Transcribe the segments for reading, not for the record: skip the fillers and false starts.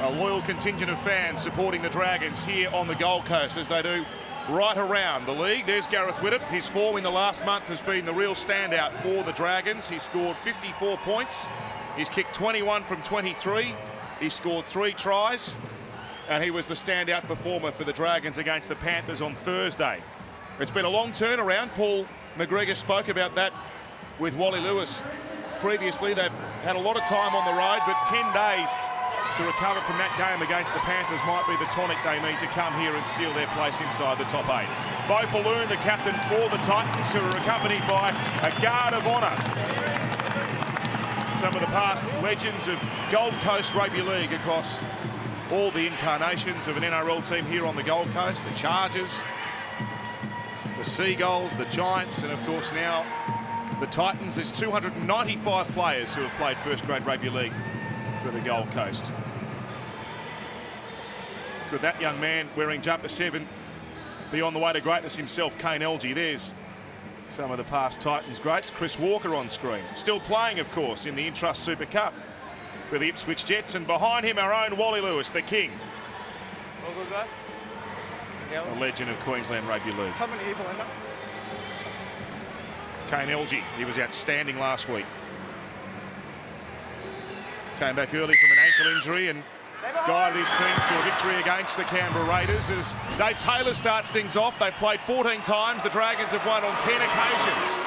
A loyal contingent of fans supporting the Dragons here on the Gold Coast, as they do right around the league. There's Gareth Widdop. His form in the last month has been the real standout for the Dragons. He scored 54 points. He's kicked 21 from 23. He scored 3 tries. And he was the standout performer for the Dragons against the Panthers on Thursday. It's been a long turnaround. Paul McGregor spoke about that with Wally Lewis previously. They've had a lot of time on the road, but 10 days to recover from that game against the Panthers might be the tonic they need to come here and seal their place inside the top 8. Bo Falloon, the captain for the Titans, who are accompanied by a guard of honour. Some of the past legends of Gold Coast Rugby League across all the incarnations of an NRL team here on the Gold Coast. The Chargers, the Seagulls, the Giants, and of course now the Titans. There's 295 players who have played first grade rugby league for the Gold Coast. Could that young man wearing jumper 7 be on the way to greatness himself, Kane Elgey? There's some of the past Titans greats. Chris Walker on screen, still playing of course in the Intrust Super Cup for the Ipswich Jets, and behind him our own Wally Lewis, the king. All good, guys? A legend of Queensland Rugby League. Coming here, Belinda. Kane Elgey, he was outstanding last week. Came back early from an ankle injury and guided his team to a victory against the Canberra Raiders. As Dave Taylor starts things off, they've played 14 times. The Dragons have won on 10 occasions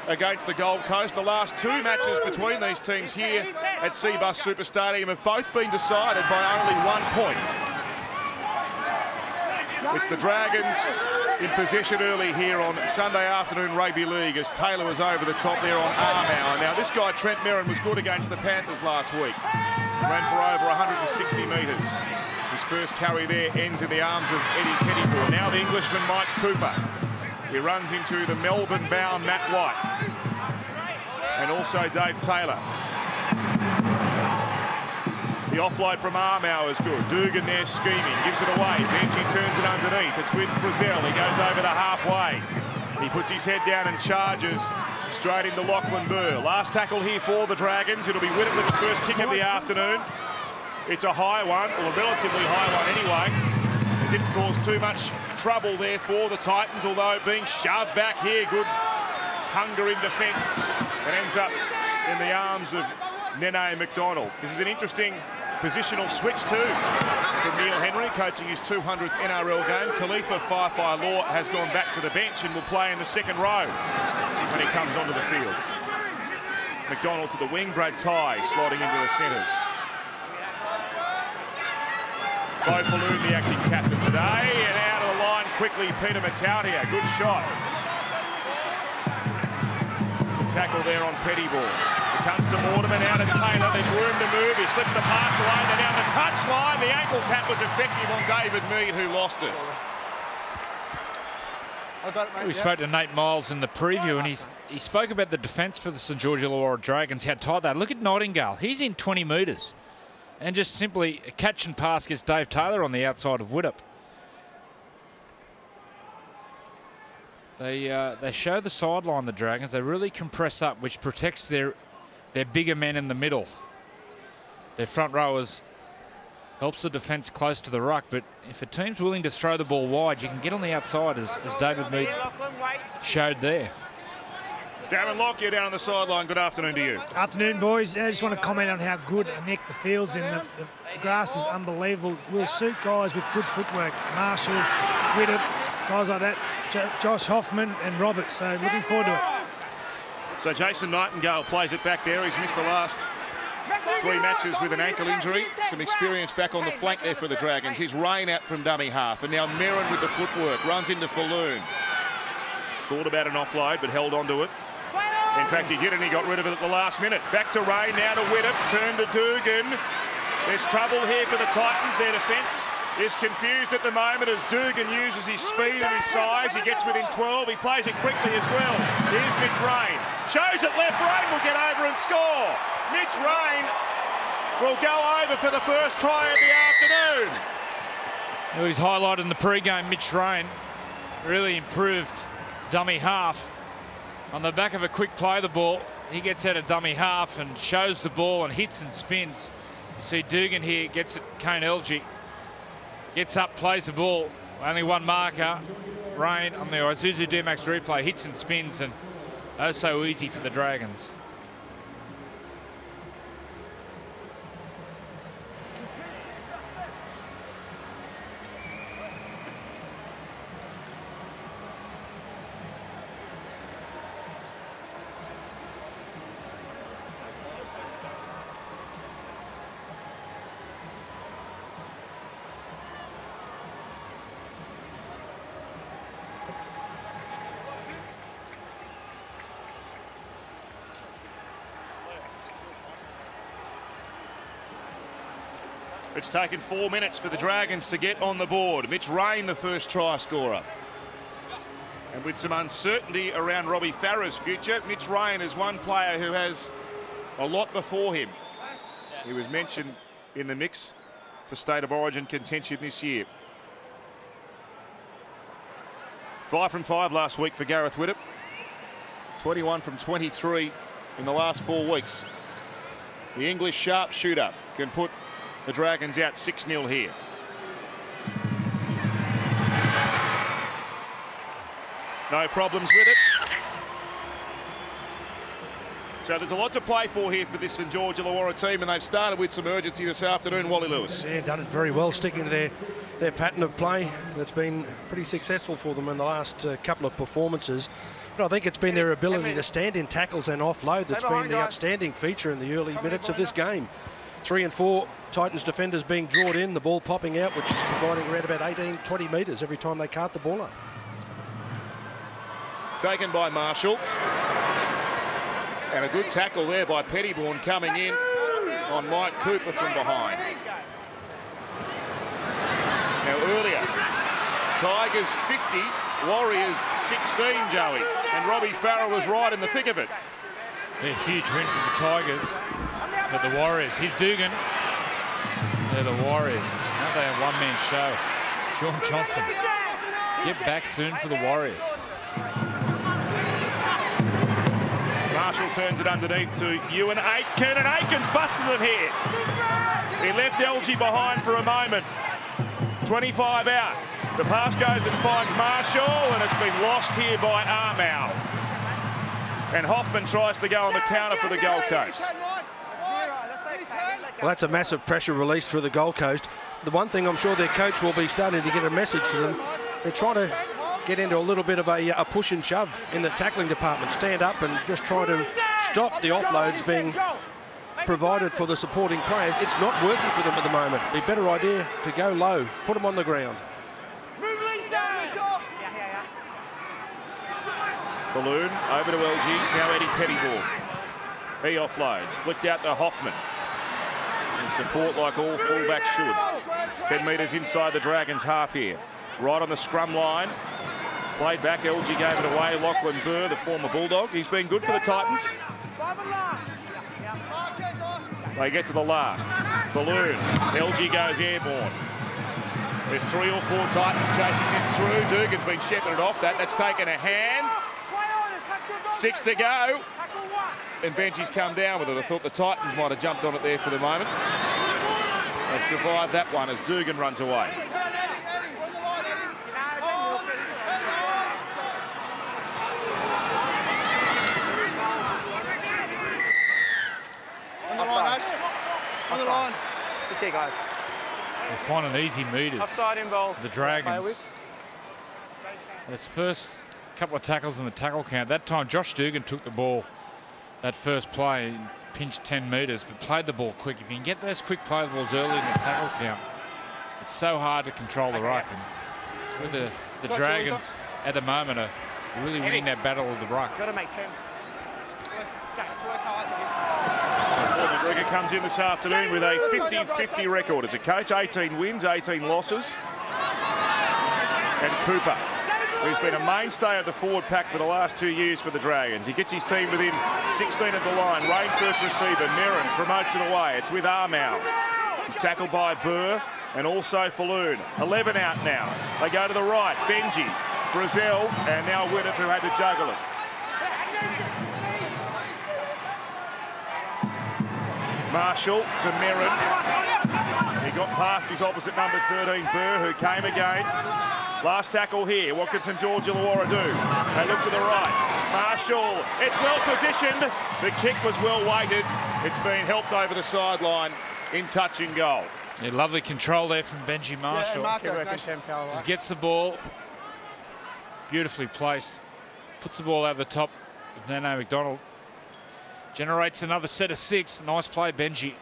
against the Gold Coast. The last 2 matches between these teams here at Cbus Super Stadium have both been decided by only 1 point. It's the Dragons in possession early here on Sunday afternoon rugby league, as Taylor was over the top there on Armour. Now this guy Trent Merrin was good against the Panthers last week. Ran for over 160 metres. His first carry there ends in the arms of Eddie Pettigrew. Now the Englishman Mike Cooper. He runs into the Melbourne-bound Matt White. And also Dave Taylor. The offload from Armour is good. Dugan there scheming, gives it away. Benji turns it underneath. It's with Frizzell. He goes over the halfway. He puts his head down and charges straight into Lachlan Burr. Last tackle here for the Dragons. It'll be Widdop with the first kick of the afternoon. It's a high one, or a relatively high one anyway. It didn't cause too much trouble there for the Titans, although being shoved back here. Good hunger in defence. It ends up in the arms of Nene McDonald. This is an interesting positional switch too from Neil Henry, coaching his 200th NRL game. Khalifa Faifai Law has gone back to the bench and will play in the second row when he comes onto the field. McDonald to the wing, Brad Tighe sliding into the centres. Bo Falloon, the acting captain today, and out of the line quickly Peter Matautia. Good shot. The tackle there on Pettiball. Comes to Mortimer, now to Taylor. There's room to move. He slips the pass away. They're down the touchline. The ankle tap was effective on David Mead, who lost it. We spoke to Nate Miles in the preview, and he spoke about the defence for the St George Illawarra Dragons, how tight they. Look at Nightingale. He's in 20 metres. And just simply a catch and pass gets Dave Taylor on the outside of Widdop. They show the sideline, the Dragons. They really compress up, which protects their bigger men in the middle. Their front rowers helps the defence close to the ruck, but if a team's willing to throw the ball wide, you can get on the outside, as David Mead showed there. Darren Lockyer down on the sideline. Good afternoon to you. Afternoon, boys. I just want to comment on how good a neck the field's in. The grass is unbelievable. Will suit guys with good footwork. Marshall, Widdop, guys like that. Josh Hoffman and Roberts. So looking forward to it. So Jason Nightingale plays it back there. He's missed the last 3 matches with an ankle injury. Some experience back on the flank there for the Dragons. He's Rain out from dummy half. And now Merrin with the footwork. Runs into Falloon. Thought about an offload, but held onto it. In fact, he did, and he got rid of it at the last minute. Back to Rain, now to Widdop. Turn to Dugan. There's trouble here for the Titans. Their defence is confused at the moment as Dugan uses his speed and his size. He gets within 12. He plays it quickly as well. Here's Mitch Rain. Shows it left. Rain will get over and score. Mitch Rain will go over for the first try of the afternoon. Well, he's highlighted in the pre-game, Mitch Rain. Really improved dummy half. On the back of a quick play the ball, he gets out of dummy half and shows the ball and hits and spins. You see Dugan here gets it, Kane Elgee. Gets up, plays the ball. Only one marker. Rain on the Isuzu D-Max replay. Hits and spins, and oh so easy for the Dragons. It's taken 4 minutes for the Dragons to get on the board. Mitch Rain, the first try scorer. And with some uncertainty around Robbie Farah's future, Mitch Rain is one player who has a lot before him. He was mentioned in the mix for State of Origin contention this year. 5 from 5 last week for Gareth Widdop. 21 from 23 in the last 4 weeks. The English sharpshooter can put the Dragons out 6-0 here. No problems with it. So there's a lot to play for here for this St George Illawarra team, and they've started with some urgency this afternoon. Wally Lewis. Yeah, done it very well, sticking to their pattern of play that's been pretty successful for them in the last couple of performances. But I think it's been their ability to stand in tackles and offload that's been the outstanding feature in the early minutes of this game. 3 and 4 Titans defenders being drawn in, the ball popping out, which is providing around about 18-20 metres every time they cart the ball up. Taken by Marshall. And a good tackle there by Pettybourne coming in on Mike Cooper from behind. Now earlier, Tigers 50, Warriors 16, Joey. And Robbie Farah was right in the thick of it. A huge win for the Tigers. But the Warriors, here's Dugan. They're the Warriors. Now they have one-man show. Sean Johnson. Get back soon for the Warriors. Marshall turns it underneath to Ewan Aitken, and Aitken's busted them here. He left Elgee behind for a moment. 25 out. The pass goes and finds Marshall, and it's been lost here by Armour. And Hoffman tries to go on the counter for the Gold Coast. Well, that's a massive pressure release for the Gold Coast. The one thing I'm sure their coach will be starting to get a message to them, they're trying to get into a little bit of a push and shove in the tackling department. Stand up and just try to stop the offloads being provided for the supporting players. It's not working for them at the moment. It'd be a better idea to go low, put them on the ground. Falloon over to LG, now Eddie Pettybourne. He offloads, flicked out to Hoffman. And support like all fullbacks should. 10 metres inside the Dragons half here. Right on the scrum line. Played back, LG gave it away. Lachlan Burr, the former Bulldog. He's been good for the Titans. They get to the last. Falloon, LG goes airborne. There's 3 or 4 Titans chasing this through. Dugan's been shepherded off that. That's taken a hand. 6 to go. And Benji's come down with it. I thought the Titans might have jumped on it there for the moment. They've survived that one as Dugan runs away. On the line, Ash. On the line. Just here, guys. They're finding easy metres. Offside involved. The Dragons. This first couple of tackles in the tackle count. That time Josh Dugan took the ball that first play, pinched 10 metres, but played the ball quick. If you can get those quick play balls early in the tackle count, it's so hard to control the ruck. And it's where the Dragons at the moment are really winning that battle of the ruck. Got to make 10. Paul McGregor comes in this afternoon with a 50-50 record as a coach. 18 wins, 18 losses. And Cooper, who's been a mainstay of the forward pack for the last 2 years for the Dragons. He gets his team within 16 of the line. Rain first receiver. Merrin promotes it away. It's with Armour. He's tackled by Burr and also Falloon. 11 out now. They go to the right. Benji, Frizzell, and now Widdop, who had to juggle it. Marshall to Merrin. He got past his opposite number 13, Burr, who came again. Last tackle here. What can St George Illawarra do? They look to the right. Marshall, it's well positioned. The kick was well weighted. It's been helped over the sideline in touch and goal. Yeah, lovely control there from Benji Marshall. Just gets the ball, beautifully placed. Puts the ball over the top of Nano McDonald. Generates another set of 6. Nice play, Benji.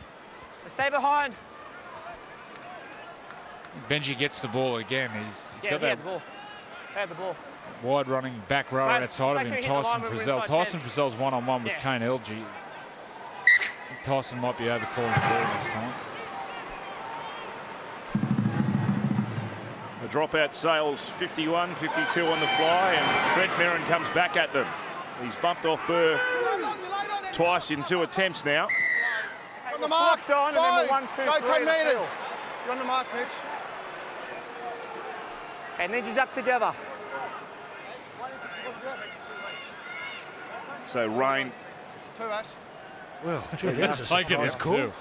Stay behind. Benji gets the ball again. He's got that the ball. wide running back rower outside of him, Tyson Frizzell. Tyson Frizzell's one-on-one with Kane LG. Tyson might be overcalling the ball next time. The dropout sails 51, 52 on the fly, and Trent Merrin comes back at them. He's bumped off Burr twice in 2 attempts now. On the mark, on, and then the 1, 2, go 10 metres. You're on the mark, Mitch. Okay, Ninja's up together. So Rain. 2, Ash. Well, gee, that's cool. Too.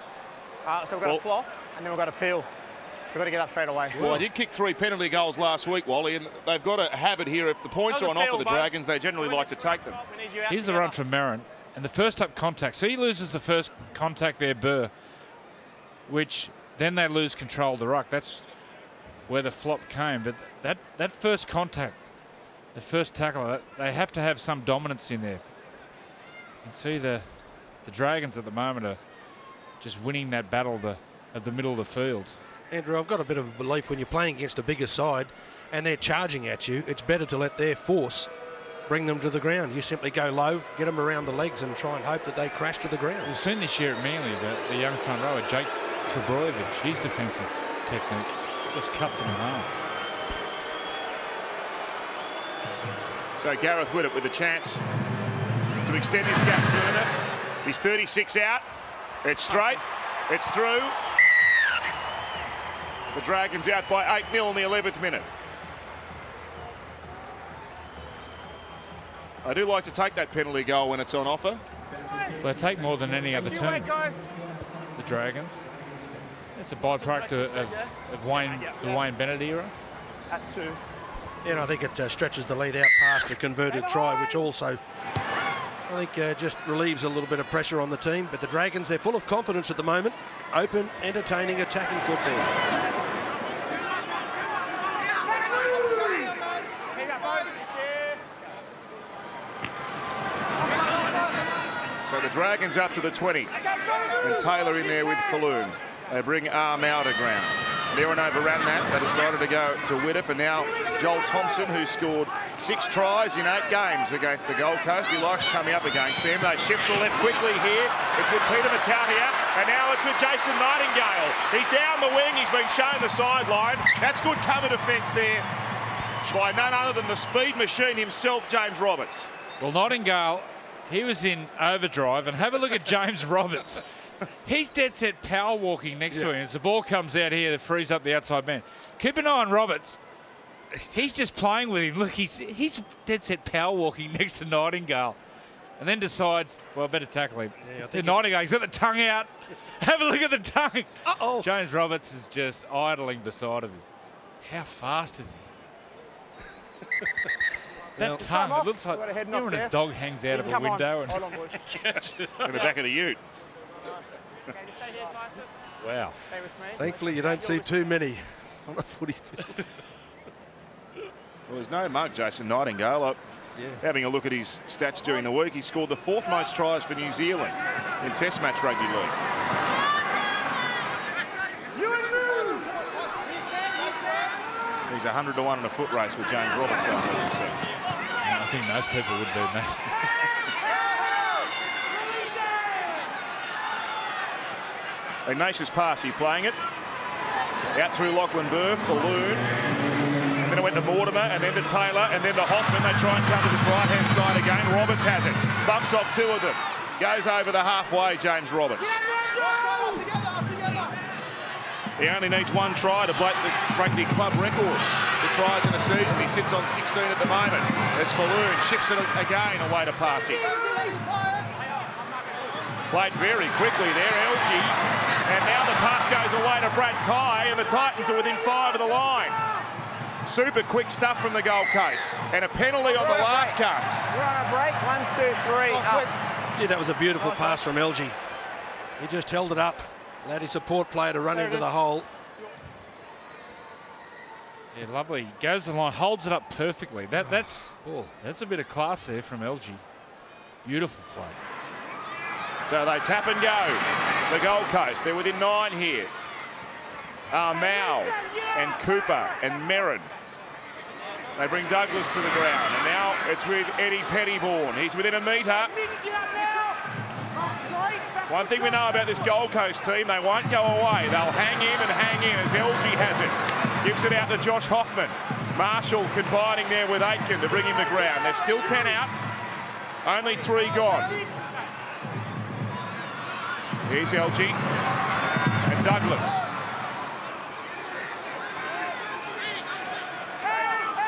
So we've got a flop, and then we've got a peel. So we've got to get up straight away. Well, I did kick 3 penalty goals last week, Wally, and they've got a habit here. If the points are on offer, the Dragons, they generally like to take them. Here's the run from Merrin. And the first up contact. So he loses the first contact there, Burr, which then they lose control of the ruck. That's where the flop came. But that first contact, the first tackle, they have to have some dominance in there. You can see the Dragons at the moment are just winning that battle of the middle of the field. Andrew, I've got a bit of a belief when you're playing against a bigger side and they're charging at you, it's better to let their force bring them to the ground. You simply go low, get them around the legs and try and hope that they crash to the ground. We've seen this year at Manly, the young front rower, Jake Trebojevic, his defensive technique just cuts him in half. So Gareth Widdop with a chance to extend this gap further. He's 36 out. It's straight. It's through. The Dragons out by 8-0 in the 11th minute. I do like to take that penalty goal when it's on offer. They take more than any other team, the Dragons. It's a byproduct of the Wayne Bennett era. At 2. Yeah, and I think it stretches the lead out past the converted try, which also, I think, just relieves a little bit of pressure on the team. But the Dragons, they're full of confidence at the moment. Open, entertaining, attacking football. So the Dragons up to the 20. And Taylor in there with Falloon. They bring Arm out of ground. Merrin overran that. They decided to go to Widdop, and now Joel Thompson, who scored 6 tries in 8 games against the Gold Coast. He likes coming up against them. They shift to the left quickly here. It's with Peter Matautia, and now it's with Jason Nightingale. He's down the wing. He's been shown the sideline. That's good cover defence there by none other than the speed machine himself, James Roberts. Well, Nightingale, he was in overdrive, and have a look at James Roberts. He's dead set power walking next to him. As the ball comes out here, that frees up the outside man. Keep an eye on Roberts. He's just playing with him. Look, he's dead set power walking next to Nightingale, and then decides, well, I better tackle him. Yeah, I think Nightingale, he's got the tongue out. Have a look at the tongue. Uh-oh. James Roberts is just idling beside of him. How fast is he? That tongue, it looks like, you know when a dog hangs out of a window and in the back of the ute. Wow. Thankfully, you don't see too many on the footy field. Well, there's no mug, Jason Nightingale. Having a look at his stats during the week, he scored the 4th most tries for New Zealand in Test match rugby league. He's 100 to 1 in a foot race with James Roberts, though. I think most people would be, mate. Ignatius Parsi playing it. Out through Lachlan Burr, Falloon. And then it went to Mortimer, and then to Taylor, and then to Hoffman. They try and come to this right-hand side again. Roberts has it. Bumps off 2 of them. Goes over the halfway, James Roberts. He only needs 1 try to break the club record for tries in a season. He sits on 16 at the moment. As Falloon shifts it again away to Parsi. Played very quickly there, LG. And now the pass goes away to Brad Ty, and the Titans are within 5 of the line. Super quick stuff from the Gold Coast. And a penalty on the last comes. We're on a break. 1, 2, 3. Up. Yeah, that was a beautiful pass from LG. He just held it up. Allowed his support player to run into the hole. Yeah, lovely. Goes to the line, holds it up perfectly. That's a bit of class there from LG. Beautiful play. So they tap and go. The Gold Coast, they're within 9 here. Mao and Cooper and Merrin. They bring Douglas to the ground, and now it's with Eddie Pettybourne. He's within a metre. One thing we know about this Gold Coast team, they won't go away. They'll hang in as LG has it. Gives it out to Josh Hoffman. Marshall combining there with Aitken to bring him to ground. There's still 10 out. Only 3 gone. Here's LG and Douglas.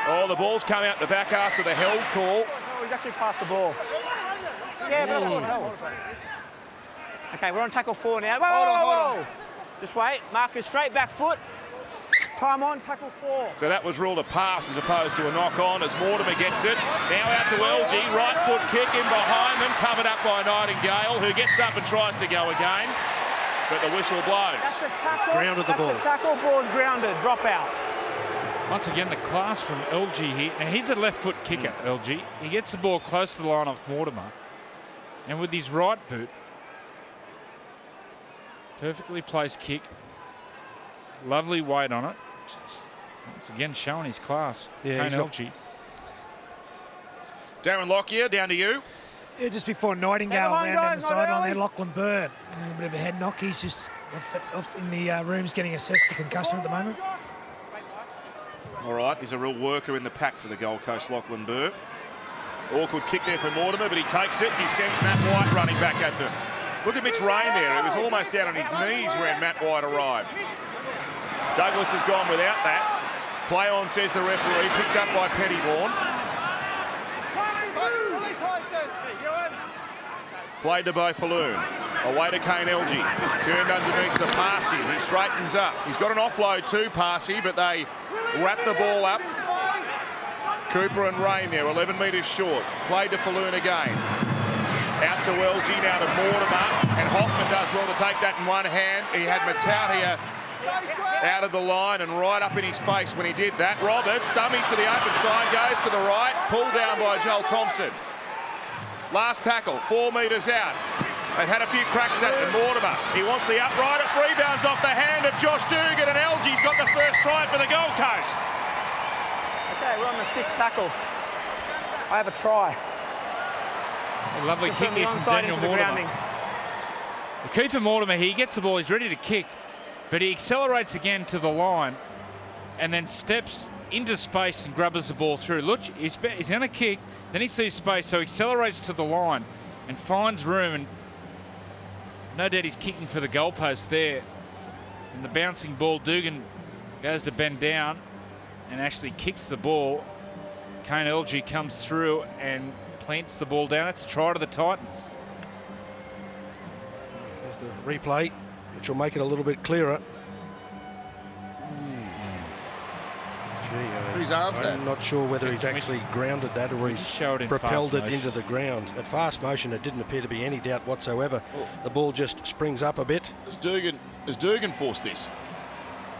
Oh, the ball's come out the back after the held call. Oh, he's actually passed the ball. Yeah, but that's what held. Okay, we're on tackle 4 now. Hold on. Just wait. Marcus straight back foot. Time on, tackle 4. So that was ruled a pass as opposed to a knock on as Mortimer gets it. Now out to LG, right foot kick in behind them, covered up by Nightingale, who gets up and tries to go again. But the whistle blows. That's a tackle. Grounded the ball. That's a tackle, ball's grounded, drop out. Once again, the class from LG here. Now, he's a left foot kicker, LG. He gets the ball close to the line off Mortimer. And with his right boot, perfectly placed kick. Lovely weight on it. Once again, showing his class. Yeah, Kane LG. Darren Lockyer, down to you. Yeah, just before Nightingale ran down the sideline there, Lachlan Bird. A bit of a head knock. He's just off in the rooms getting assessed for concussion at the moment. All right, he's a real worker in the pack for the Gold Coast, Lachlan Burr. Awkward kick there for Mortimer, but he takes it. He sends Matt White running back at them. Look at Mitch Rain there. He was almost down on his knees when Matt White arrived. Douglas has gone without that. Play on, says the referee, picked up by Pettybourne. Played to Beau Falloon. Away to Kane LG. Turned underneath the Parsi. He straightens up. He's got an offload too, Parsi, but they wrap the ball up. Cooper and Rain there, 11 metres short. Played to Falloon again. Out to LG now to Mortimer. And Hoffman does well to take that in one hand. He had Matautia out of the line and right up in his face when he did that. Roberts dummies to the open side, goes to the right. Pulled down by Joel Thompson. Last tackle, 4 metres out. They've had a few cracks at them. Mortimer, he wants the upright. It rebounds off the hand of Josh Dugan, and LG's got the first try for the Gold Coast. Okay, we're on the 6th tackle. I have a try. A lovely kick here from Daniel Mortimer. Kiefer Mortimer, he gets the ball, he's ready to kick, but he accelerates again to the line and then steps into space and grabs the ball through. Look, he's going to kick, then he sees space, so he accelerates to the line and finds room, and no doubt he's kicking for the goalpost there. And the bouncing ball, Dugan goes to bend down and actually kicks the ball. Kane LG comes through and plants the ball down. It's a try to the Titans. There's the replay, which will make it a little bit clearer. Whose arm's that? I'm not sure whether he's actually grounded that or he's propelled it into the ground. At fast motion, it didn't appear to be any doubt whatsoever. The ball just springs up a bit. Has Dugan forced this?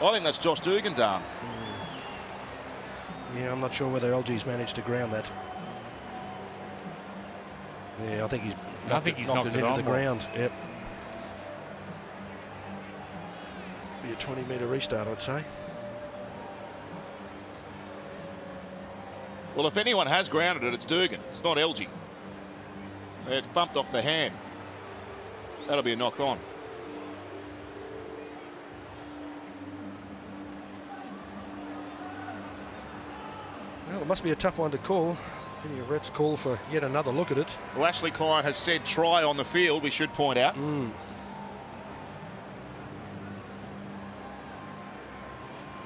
I think that's Josh Dugan's arm. Yeah, I'm not sure whether LG's managed to ground that. Yeah, I think he's knocked it into the ground. Yep. Be a 20-metre restart, I'd say. Well, if anyone has grounded it, it's Dugan. It's not LG. It's bumped off the hand. That'll be a knock on. Well, it must be a tough one to call. Any refs call for yet another look at it. Well, Ashley Klein has said try on the field, we should point out.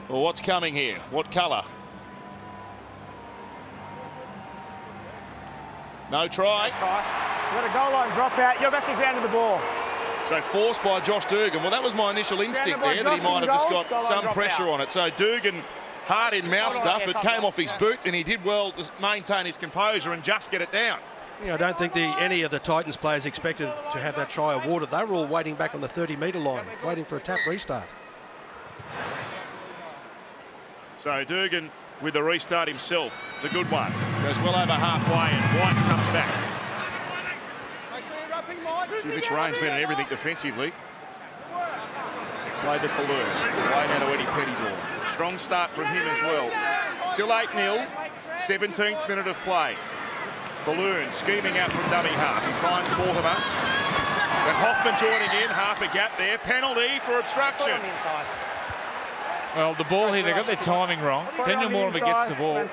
Well, what's coming here? What colour? No try. You've got a goal line drop out. You've actually grounded the ball. So forced by Josh Dugan. Well, that was my initial instinct there, that he might have just got some pressure on it. So Dugan, hard in mouth stuff, it came off his boot, and he did well to maintain his composure and just get it down. Yeah, I don't think any of the Titans players expected to have that try awarded. They were all waiting back on the 30-metre line, waiting for a tap restart. So Dugan with the restart himself. It's a good one. Goes well over halfway, and White comes back. Mitch Rain's been in everything defensively. Played to Falloon. Away now to Eddie Pettiball. Strong start from him as well. Still 8-0. 17th minute of play. Falloon scheming out from dummy half. He finds Mortimer. And Hoffman joining in. Half a gap there. Penalty for obstruction. Well, the ball here, they got their timing wrong. Daniel Mortimer gets the ball.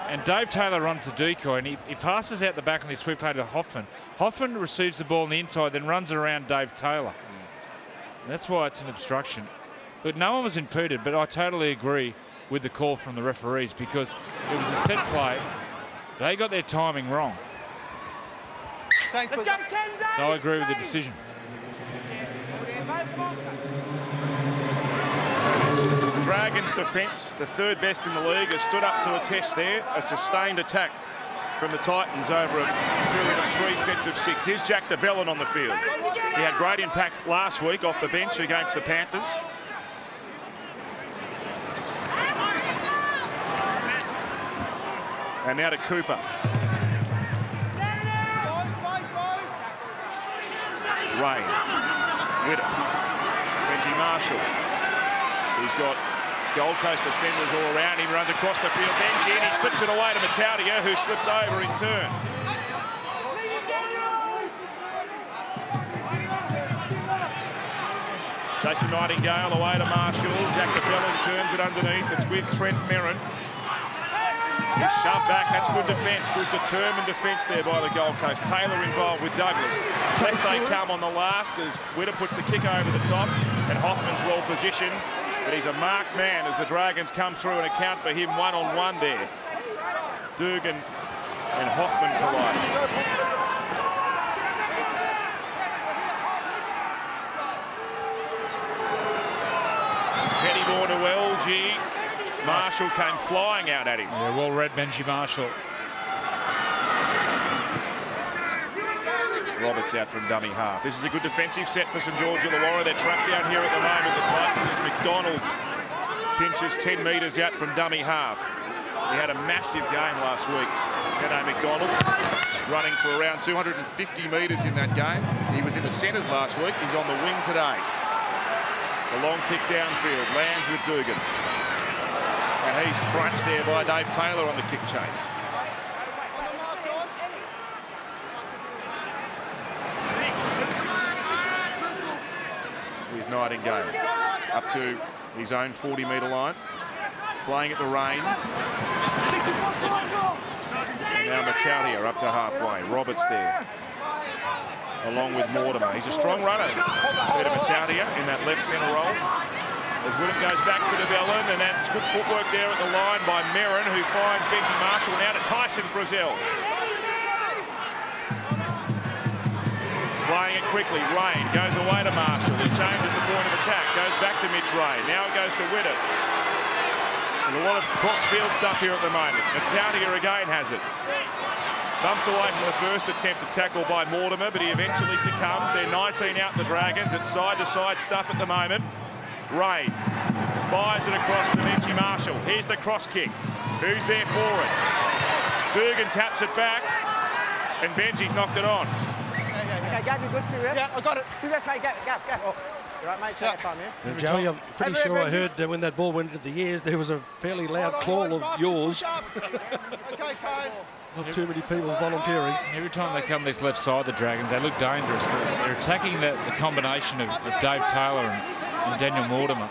And Dave Taylor runs the decoy, and he passes out the back on the sweep play to Hoffman. Hoffman receives the ball on the inside, then runs it around Dave Taylor. And that's why it's an obstruction. But no one was impeded, but I totally agree with the call from the referees because it was a set play. They got their timing wrong. Let's go 10 days. So I agree with the decision. Dragons defence, the third best in the league, has stood up to a test there. A sustained attack from the Titans over a period of 3 sets of 6. Here's Jack DeBellin on the field. He had great impact last week off the bench against the Panthers. And now to Cooper. Rain. Widdop. Benji Marshall. He's got Gold Coast defenders all around him, runs across the field. Benji, and he slips it away to Mataudia, who slips over in turn. Jason Nightingale away to Marshall. Jack DeBellin turns it underneath. It's with Trent Merrin. He's shoved back. That's good defence. Good determined defence there by the Gold Coast. Taylor involved with Douglas. Back they come on the last as Widdop puts the kick over the top, and Hoffman's well positioned. But he's a marked man as the Dragons come through and account for him one-on-one there. Dugan and Hoffman colliding. It's Pettiball to LG. Marshall came flying out at him. Yeah, well read, Benji Marshall. Roberts out from dummy half. This is a good defensive set for St George Illawarra. They're trapped down here at the moment, the Titans, as McDonald pinches 10 metres out from dummy half. He had a massive game last week. G'day McDonald, running for around 250 metres in that game. He was in the centres last week. He's on the wing today. The long kick downfield lands with Dugan. And he's crunched there by Dave Taylor on the kick chase. Here's Nightingale up to his own 40-metre line, playing at the Rain. And now Mataudia up to halfway. Roberts there, along with Mortimer. He's a strong runner, Peter Mataudia, in that left centre role. As Widdop goes back for DeBellin, and that's good footwork there at the line by Merrin, who finds Benji Marshall. Now to Tyson Frizzell. Playing it quickly, Rain goes away to Marshall. He changes the point of attack, goes back to Mitch Rain. Now it goes to Widdop. There's a lot of cross-field stuff here at the moment. Mataudia again has it. Bumps away from the first attempt to tackle by Mortimer, but he eventually succumbs. They're 19 out the Dragons. It's side-to-side stuff at the moment. Rain fires it across to Benji Marshall. Here's the cross kick. Who's there for it? Dugan taps it back, and Benji's knocked it on. Okay, Gav, you good? 2 reps? Yeah, I got it. 2 reps, mate. Gav. Oh. You right, mate? Take your time, yeah? Joey, I'm pretty sure I heard when that ball went into the ears, there was a fairly loud call of yours. Okay, Kane. Not too many people volunteering. Every time they come this left side, the Dragons, they look dangerous. They're attacking the combination of Dave Taylor and Daniel Mortimer.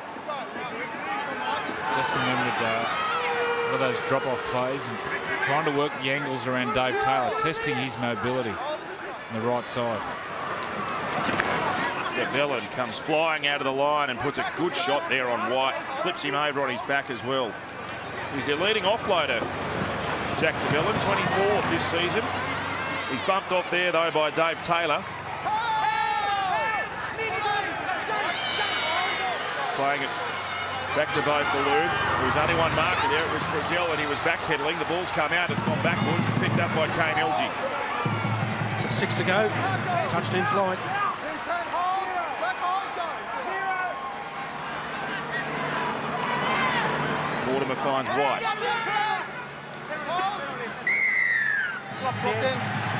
Testing them with one of those drop-off plays and trying to work the angles around Dave Taylor, testing his mobility on the right side. DeBellin comes flying out of the line and puts a good shot there on White. Flips him over on his back as well. He's their leading offloader, Jack DeBellin, 24 this season. He's bumped off there, though, by Dave Taylor. Playing it back to Beau Falloon. There was only one marker there. It was Frizzell, and he was backpedaling. The ball's come out. It's gone backwards. It's picked up by Kane Elgee. So 6 to go. Touched in flight. Mortimer finds White.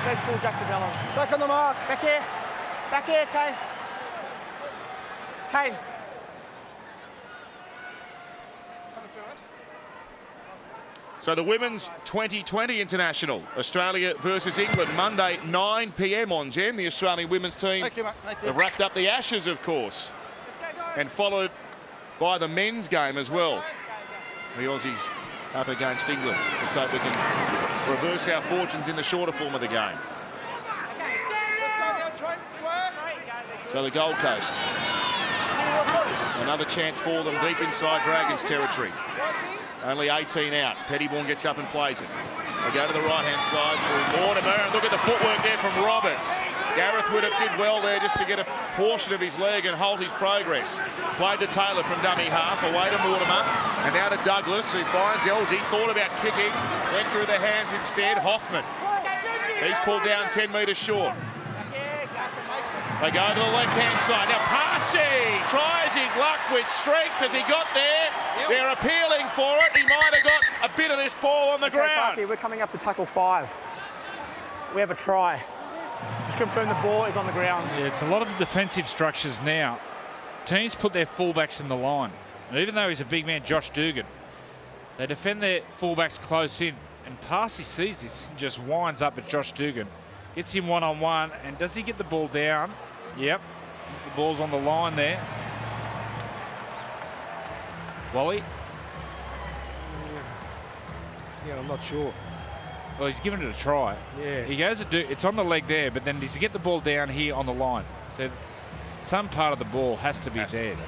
Back to Jack DeBello. Back on the mark. Back here. Back here, Kane. Kane. So the Women's 2020 International, Australia versus England, Monday 9 p.m. on Gem. The Australian women's team have wrapped up the Ashes, of course, and followed by the men's game as well. The Aussies up against England. Let's hope we can reverse our fortunes in the shorter form of the game. So the Gold Coast, another chance for them deep inside Dragons territory. Only 18 out. Pettybourne gets up and plays it. They go to the right-hand side through Mortimer. And look at the footwork there from Roberts. Gareth Widdop did well there just to get a portion of his leg and halt his progress. Played to Taylor from dummy half, away to Mortimer. And now to Douglas, who finds Elgee. Thought about kicking, went through the hands instead. Hoffman. He's pulled down 10 metres short. They go to the left-hand side. Now Parsi tries his luck with strength. Has he got there? They're appealing for it. He might have got a bit of this ball on the ground. Parky, we're coming up to tackle 5. We have a try. Just confirm the ball is on the ground. Yeah, it's a lot of defensive structures now. Teams put their fullbacks in the line. And even though he's a big man, Josh Dugan, they defend their fullbacks close in. And Parsi sees this and just winds up at Josh Dugan. Gets him one-on-one. And does he get the ball down? Yep. The ball's on the line there. Wally? Yeah, I'm not sure. Well, he's given it a try. Yeah. He goes to do, it's on the leg there, but then does he get the ball down here on the line? So some part of the ball has to be dead.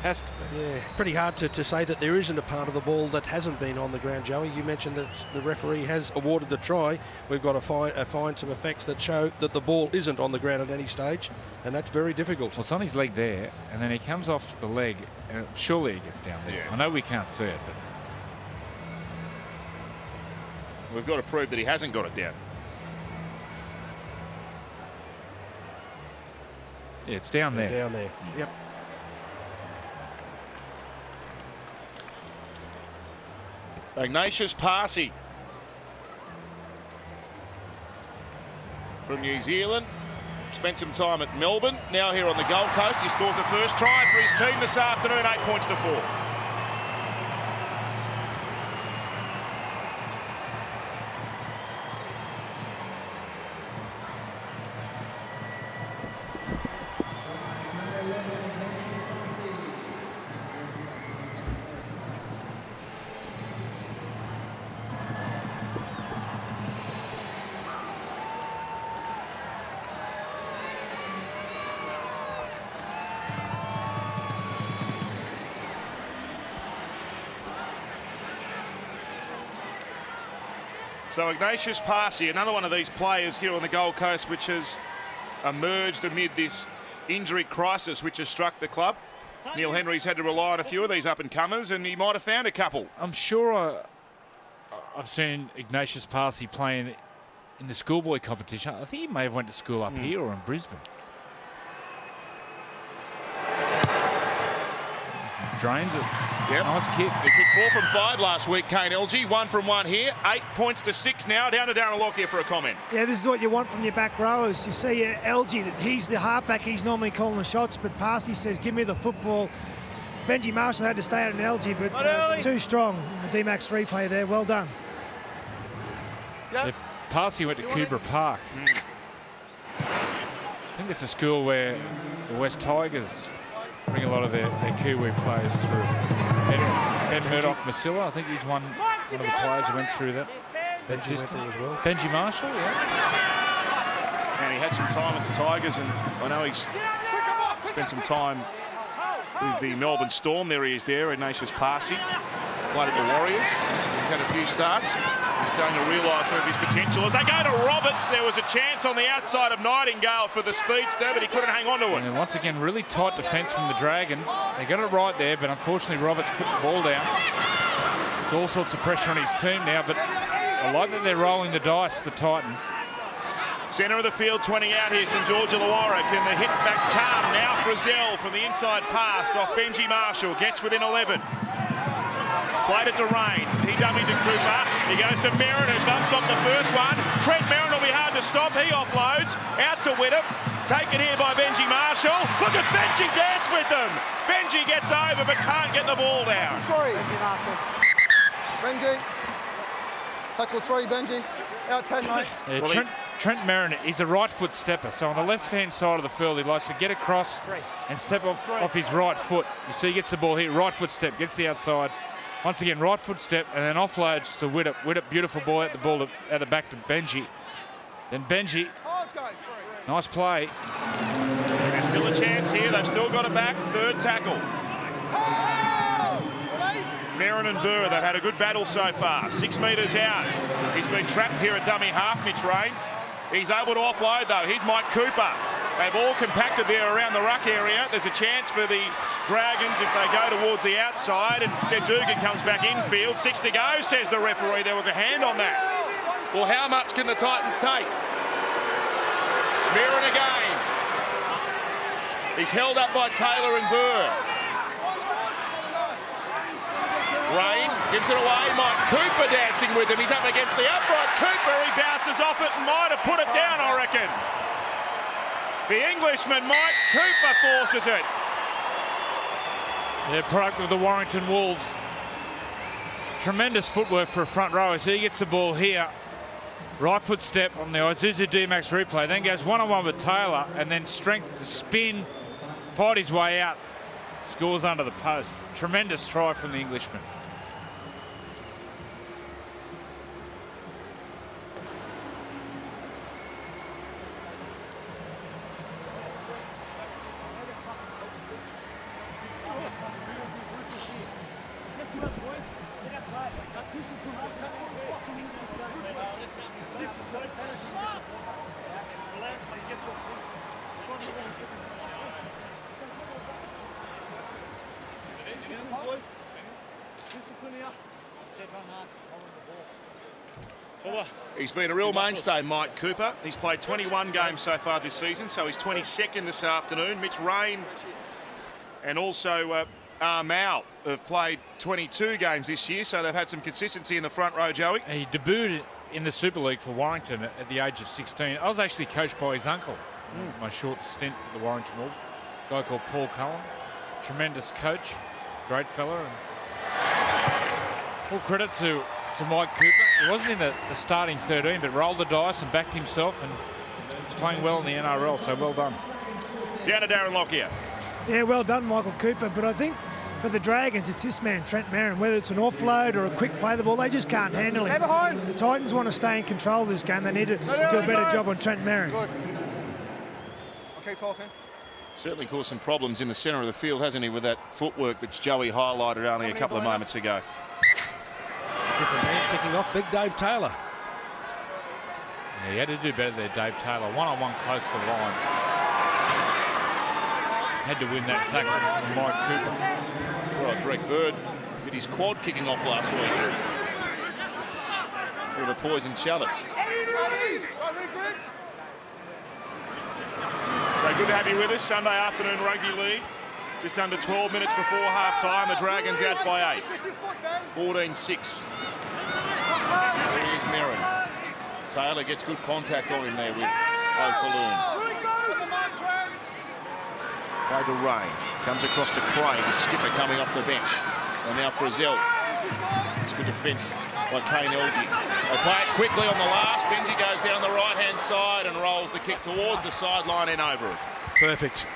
Has to be. Yeah, pretty hard to say that there isn't a part of the ball that hasn't been on the ground, Joey. You mentioned that the referee has awarded the try. We've got to find some effects that show that the ball isn't on the ground at any stage, and that's very difficult. Well, it's on his leg there, and then he comes off the leg, and surely he gets down there. Yeah. I know we can't see it, but We've got to prove that he hasn't got it down. yeah, it's down there. Down there, yep. Ignatius Parsi from New Zealand. Spent some time at Melbourne. Now here on the Gold Coast. He scores the first try for his team this afternoon. 8 points to 4. So Ignatius Parsi, another one of these players here on the Gold Coast which has emerged amid this injury crisis which has struck the club. Neil Henry's had to rely on a few of these up-and-comers, and he might have found a couple. I'm sure I've seen Ignatius Parsi playing in the schoolboy competition. I think he may have went to school up here or in Brisbane. Drains it. Yep. Nice kick. He kicked 4 from 5 last week, Kane Elgee. 1 from 1 here. 8 points to 6 now. Down to Darren Lockyer for a comment. Yeah, this is what you want from your back rowers. You see Elgee, he's the halfback. He's normally calling the shots, but Parsi says, give me the football. Benji Marshall had to stay out in Elgee, but too strong in the D-Max replay there. Well done. Yeah, Parsi went to Coobra Park. I think it's a school where the West Tigers bring a lot of their Kiwi players through. Ben Murdoch-Masilla, I think he's one of the players who went through that system as well. Benji Marshall, yeah. And he had some time at the Tigers, and I know he's spent some time with the Melbourne Storm. There he is there, Ignatius Parsi. Played at the Warriors. He's had a few starts. He's starting to realise some of his potential. As they go to Roberts, there was a chance on the outside of Nightingale for the speedster, but he couldn't hang on to it. And once again, really tight defence from the Dragons. They got it right there, but unfortunately Roberts put the ball down. There's all sorts of pressure on his team now, but I like that they're rolling the dice, the Titans. Centre of the field, 20 out here, St George Illawarra. Can the hit back come? Now Frizzell from the inside pass off Benji Marshall. Gets within 11. Played it to Rain. He dummied to Cooper. He goes to Merrin, who bumps off the first one. Trent Merrin will be hard to stop. He offloads. Out to Widdop. Taken here by Benji Marshall. Look at Benji dance with them. Benji gets over but can't get the ball down. Sorry. Benji Marshall. Benji. Tackle 3, Benji. Out 10, mate. Yeah, Trent Merrin, he's a right foot stepper. So on the left-hand side of the field, he likes to get across and step off his right foot. You see he gets the ball here, right foot step, gets the outside. Once again, right foot step, and then offloads to Widdop. Widdop, beautiful ball at the back to Benji. Then Benji, nice play. And there's still a chance here. They've still got it back. Third tackle. Merrin and Burr, they've had a good battle so far. 6 metres out. He's been trapped here at dummy half, Mitch Rain. He's able to offload, though. Here's Mike Cooper. They've all compacted there around the ruck area. There's a chance for the Dragons if they go towards the outside. And instead, Dugan comes back infield. 6 to go, says the referee. There was a hand on that. Well, how much can the Titans take? Merrin again. He's held up by Taylor and Burr. Rain gives it away. Mike Cooper dancing with him. He's up against the upright. Cooper, he bounces off it and might have put it down, I reckon. The Englishman, Mike Cooper, forces it. Yeah, product of the Warrington Wolves. Tremendous footwork for a front rower. So he gets the ball here. Right foot step on the Isuzu D-Max replay. Then goes one-on-one with Taylor and then strength to spin. Fight his way out. Scores under the post. Tremendous try from the Englishman. He's been a real mainstay, Mike Cooper. He's played 21 games so far this season, so he's 22nd this afternoon. Mitch Rain and also Mao have played 22 games this year, so they've had some consistency in the front row, Joey. He debuted in the Super League for Warrington at the age of 16. I was actually coached by his uncle, my short stint at the Warrington Wolves, a guy called Paul Cullen. Tremendous coach, great fella. And full credit to Mike Cooper. He wasn't in the starting 13, but rolled the dice and backed himself, and he's playing well in the NRL, so well done. Down to Darren Lockyer. Yeah, well done, Michael Cooper. But I think for the Dragons, it's this man, Trent Merrin. Whether it's an offload or a quick play the ball, they just can't handle him. The Titans want to stay in control of this game. They need to do a better job on Trent Merrin. Good. Okay, talking. Certainly caused some problems in the centre of the field, hasn't he, with that footwork that Joey highlighted only a couple of moments ago. Different man kicking off, big Dave Taylor. Yeah, he had to do better there, Dave Taylor. One-on-one close to the line. Had to win that tackle from Mike Cooper. Right, Greg Bird did his quad kicking off last week through the poison chalice. So good to have you with us. Sunday afternoon rugby league. Just under 12 minutes before half-time. The Dragons out by 8. 14-6. Here's Merrin. Taylor gets good contact on him there with O'Falloon. Play to Rain. Comes across to Craig, the skipper coming off the bench. And now Frizzell. It's good defence by Kane Elgee. They play it quickly on the last. Benji goes down the right-hand side and rolls the kick towards the sideline and over it. Perfect.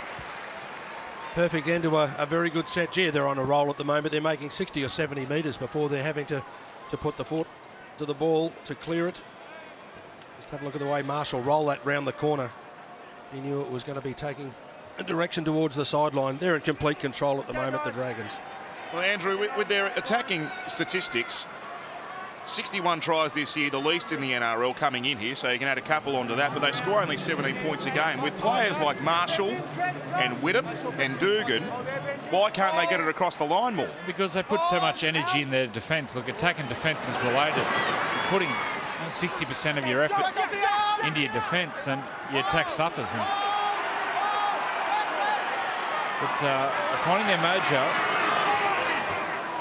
Perfect end to a very good set. Gee, they're on a roll at the moment. They're making 60 or 70 metres before they're having to put the foot to the ball to clear it. Just have a look at the way Marshall rolled that round the corner. He knew it was going to be taking a direction towards the sideline. They're in complete control at the moment, the Dragons. Well, Andrew, with their attacking statistics, 61 tries this year, the least in the NRL coming in here, so you can add a couple onto that, but they score only 17 points a game. With players like Marshall and Widdop and Dugan, why can't they get it across the line more? Because they put so much energy in their defence. Look, attack and defence is related. Putting 60% of your effort into your defence, then your attack suffers. But finding their mojo.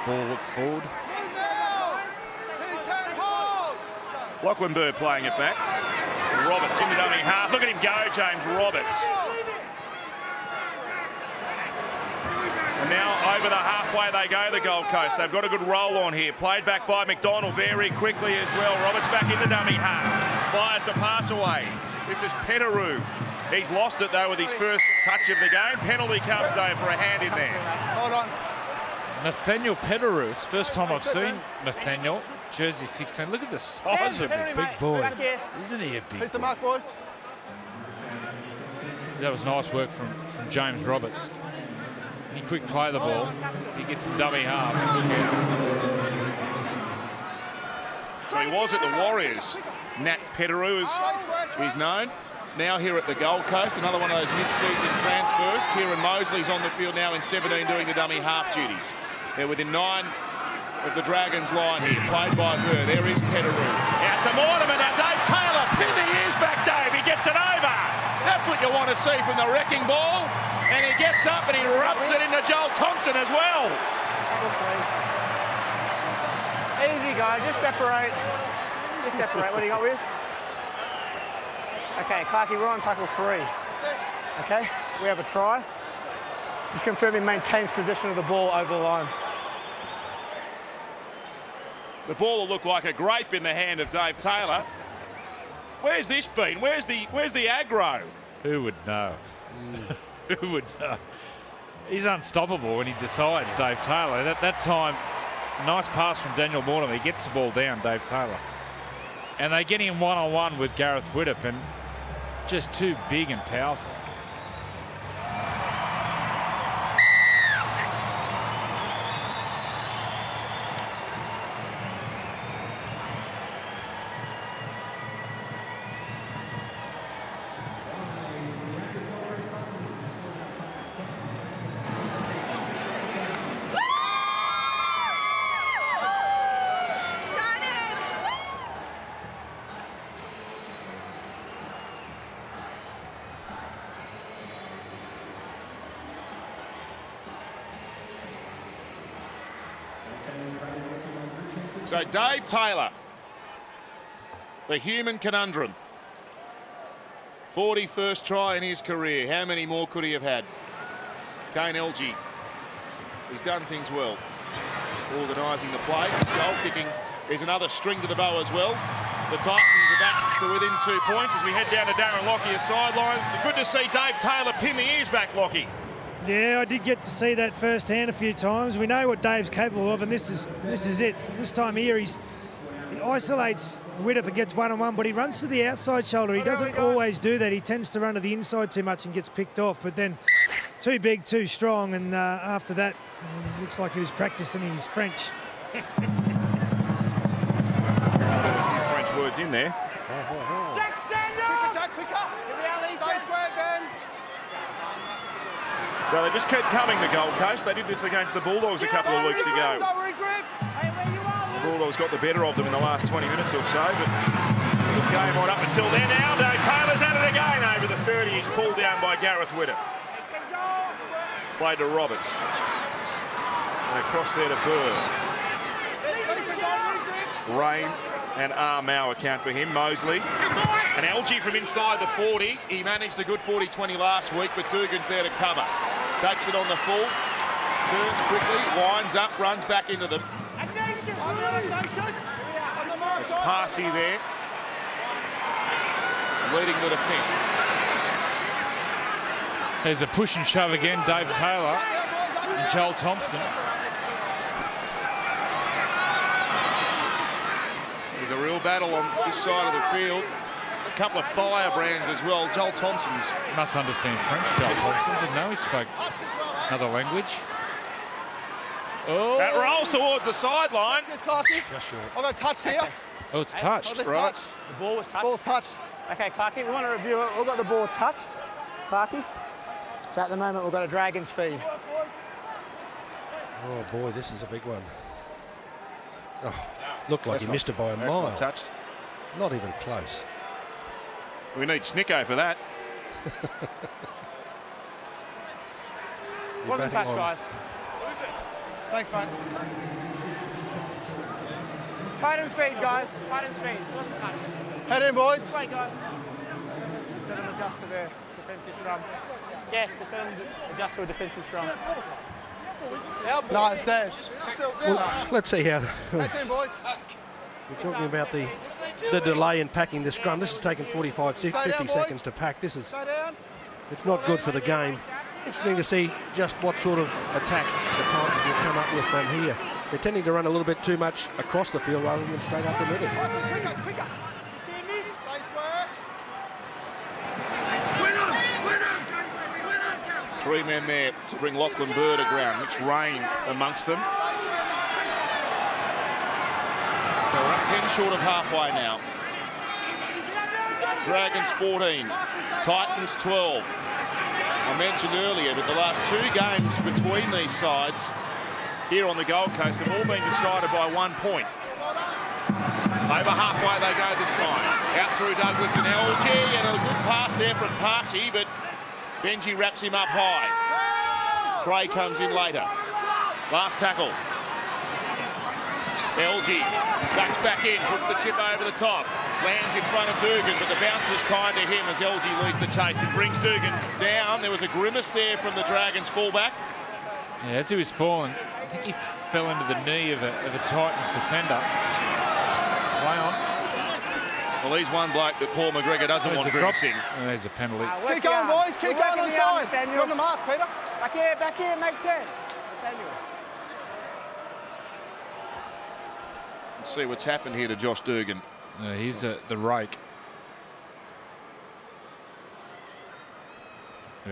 Ball looked forward. Lachlan Bird playing it back. Roberts into dummy half. Look at him go, James Roberts. And now over the halfway they go, the Gold Coast. They've got a good roll on here. Played back by McDonald very quickly as well. Roberts back into dummy half. Fires the pass away. This is Pettigrew. He's lost it though with his first touch of the game. Penalty comes though for a hand in there. Hold on. Nathaniel Pettigrew. It's the first time I've seen Nathaniel. Jersey 16. Look at the size of him. Big boy. Isn't he a big Who's the boy? mark, boys? That was nice work from James Roberts. He quick play the ball. He gets in dummy half. So he was at the Warriors. Nat Pettigrew is known. Now here at the Gold Coast, another one of those mid-season transfers. Kieran Mosley's on the field now in 17 doing the dummy half duties. They're within 9 of the Dragons line here, played by her. There is Pettigrew. Out to Mortimer, now Dave Taylor, pin the ears back, Dave, he gets it over. That's what you want to see from the wrecking ball. And he gets up and he rubs it into Joel Thompson as well. Easy, guys, just separate. Just separate, what do you got with? Okay, Clarkie, we're on tackle 3. Okay, we have a try. Just confirm he maintains possession of the ball over the line. The ball will look like a grape in the hand of Dave Taylor. Where's this been? Where's the aggro? Who would know? Who would know? He's unstoppable when he decides, Dave Taylor. That time, nice pass from Daniel Mortimer. He gets the ball down, Dave Taylor. And they get him one-on-one with Gareth Widdop, and just too big and powerful. So Dave Taylor, the human conundrum. 41st try in his career. How many more could he have had? Kane Elgee, he's done things well. Organising the play. His goal kicking is another string to the bow as well. The Titans are back to within 2 points as we head down to Darren Lockyer's sideline. Good to see Dave Taylor pin the ears back, Lockie. Yeah, I did get to see that firsthand a few times. We know what Dave's capable of, and this is it. This time here, he isolates Widdop and gets one-on-one, but he runs to the outside shoulder. He doesn't always do that. He tends to run to the inside too much and gets picked off, but then too big, too strong, and after that, looks like he was practicing his French. A few French words in there. So they just kept coming, the Gold Coast. They did this against the Bulldogs a couple of weeks ago. The Bulldogs got the better of them in the last 20 minutes or so, but it was game on up until then. Now Dave Taylor's at it again over the 30. He's pulled down by Gareth Widdop. Played to Roberts. And across there to Burr. Rain and Armau account for him. Mosley. And Elgee from inside the 40. He managed a good 40-20 last week, but Dugan's there to cover. Takes it on the full. Turns quickly, winds up, runs back into them. It's Passy there. Leading the defence. There's a push and shove again, Dave Taylor and Joel Thompson. There's a real battle on this side of the field. A couple of firebrands as well. Joel Thompson's. He must understand French, Joel Thompson. Didn't know he spoke another language. Oh. That rolls towards the sideline. Just short. I've got a touch here. Oh, it's touched. Right. The ball was touched. Ball's touched. Okay, Clarkie, we want to review it. We've got the ball touched, Clarkie. So at the moment, we've got a Dragons feed. Oh boy, this is a big one. Oh, looked like he missed it by a mile. Not touched. Not even close. We need Snicko for that. Wasn't touched, guys. Thanks, mate. Titans feed, guys. Titans feed. Wasn't touched. Head in, boys. This way, guys. Just let them adjust to their defensive scrum. Yeah, just let them adjust to a defensive scrum. No, it's theirs. Well, let's see how. Head in, boys. We're talking about the delay in packing the scrum. This has taken 45, 50 seconds to pack. This is, Stay down. it's not good for the game. Interesting to see just what sort of attack the Titans will come up with from here. They're tending to run a little bit too much across the field rather than straight up the middle. Quicker, quicker. Stay square. 3 men there to bring Lachlan Burr to ground. Mixed rain amongst them. So we're up 10 short of halfway now. Dragons 14, Titans 12. I mentioned earlier that the last 2 games between these sides here on the Gold Coast have all been decided by 1 point. Over halfway they go this time. Out through Douglas and LG, and a good pass there from Parsi, but Benji wraps him up high. Cray comes in later. Last tackle. LG backs back in, puts the chip over the top. Lands in front of Dugan, but the bounce was kind to him as LG leads the chase. It brings Dugan down. There was a grimace there from the Dragons fullback. Yeah, as he was falling, I think he fell into the knee of a Titans defender. Play on. Well, he's one bloke that Paul McGregor doesn't want grimacing. Oh, there's a penalty. Keep going, boys. Keep going on side. You're on the mark, Peter. Back here, make 10. Nathaniel. Let's see what's happened here to Josh Dugan. He's the rake.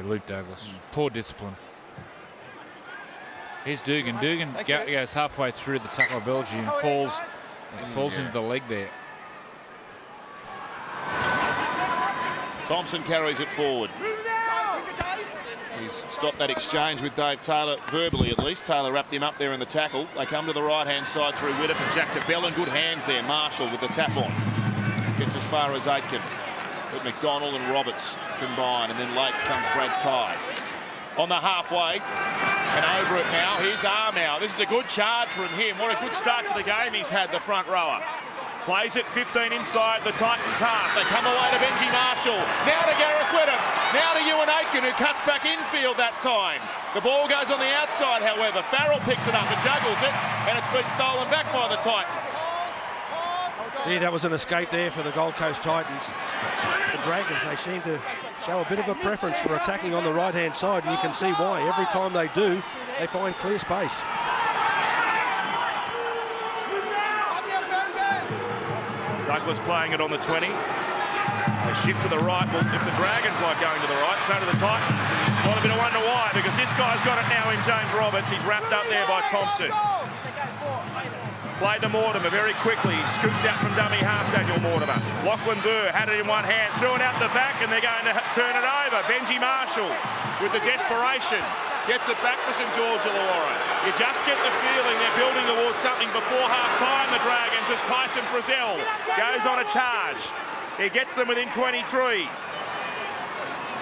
Luke Douglas. Poor discipline. Here's Dugan. Dugan goes halfway through the tackle of Belgium and falls into the leg there. Thompson carries it forward. He's stopped that exchange with Dave Taylor, verbally at least. Taylor wrapped him up there in the tackle. They come to the right-hand side through Widdop and Jack DeBell, and good hands there. Marshall with the tap on. Gets as far as Aitken. But McDonald and Roberts combine, and then late comes Brad Tye. On the halfway, and over it now, here's Armour. This is a good charge from him. What a good start to the game he's had, the front rower. Plays it 15 inside the Titans half. They come away to Benji Marshall. Now to Gareth Widdop. Now to Ewan Aitken, who cuts back infield that time. The ball goes on the outside, however. Farrell picks it up and juggles it, and it's been stolen back by the Titans. See, that was an escape there for the Gold Coast Titans. The Dragons, they seem to show a bit of a preference for attacking on the right-hand side, and you can see why. Every time they do, they find clear space. Douglas playing it on the 20. They shift to the right. Well, if the Dragons like going to the right, so do the Titans. And not a bit of wonder why, because this guy's got it now in James Roberts. He's wrapped up there by Thompson. Played to Mortimer very quickly. He scoots out from dummy half, Daniel Mortimer. Lachlan Burr had it in one hand, threw it out the back, and they're going to turn it over. Benji Marshall with the desperation. Gets it back for St George Illawarra. You just get the feeling they're building towards something before half-time, the Dragons, as Tyson Frizzell goes on a charge. He gets them within 23.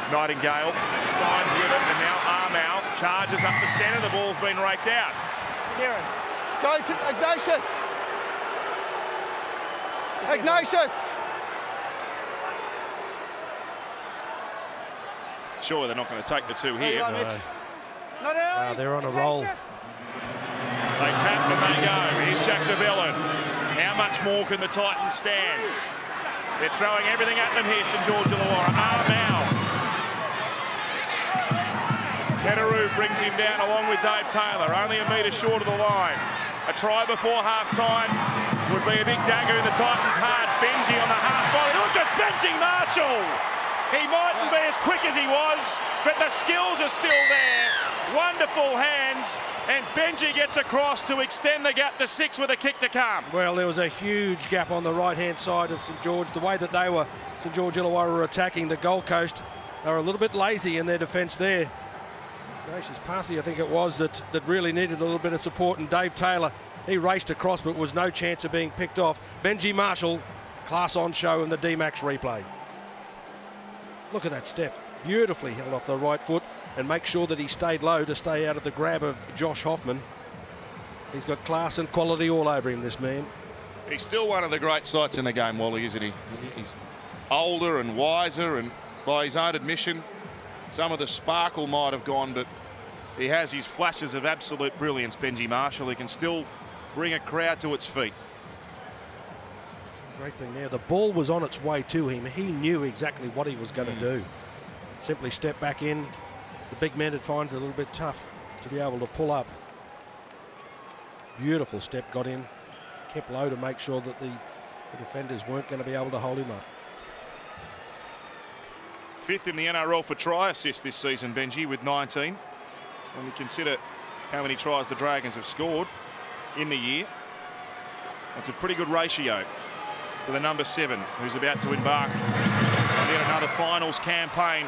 Nightingale finds with it, and now Armour charges up the centre. The ball's been raked out. Kieran. Go to Ignatius. Ignatius. Sure, they're not going to take the 2 here. No. They're on a roll. They tap and they go. Here's Jack DeBellin. How much more can the Titans stand? They're throwing everything at them here, St George Illawarra. Armour. Petteroo brings him down along with Dave Taylor, only a metre short of the line. A try before half-time would be a big dagger in the Titans' heart. Benji on the half volley. Look at Benji Marshall! He mightn't be as quick as he was, but the skills are still there. Wonderful hands, and Benji gets across to extend the gap to 6 with a kick to come. Well, there was a huge gap on the right-hand side of St George. The way that St George Illawarra were attacking the Gold Coast, they were a little bit lazy in their defence there. Gracious Parsi, I think it was, that really needed a little bit of support, and Dave Taylor, he raced across but was no chance of being picked off. Benji Marshall, class on show in the D-Max replay. Look at that step. Beautifully held off the right foot, and make sure that he stayed low to stay out of the grab of Josh Hoffman. He's got class and quality all over him, this man. He's still one of the great sights in the game, Wally, isn't he? He's older and wiser, and by his own admission, some of the sparkle might have gone, but he has his flashes of absolute brilliance, Benji Marshall. He can still bring a crowd to its feet. Great thing there. The ball was on its way to him. He knew exactly what he was going to do. Simply step back in. The big man would find it a little bit tough to be able to pull up. Beautiful step, got in. Kept low to make sure that the defenders weren't going to be able to hold him up. 5th in the NRL for try assists this season, Benji, with 19. When you consider how many tries the Dragons have scored in the year, that's a pretty good ratio for the number 7, who's about to embark on yet another finals campaign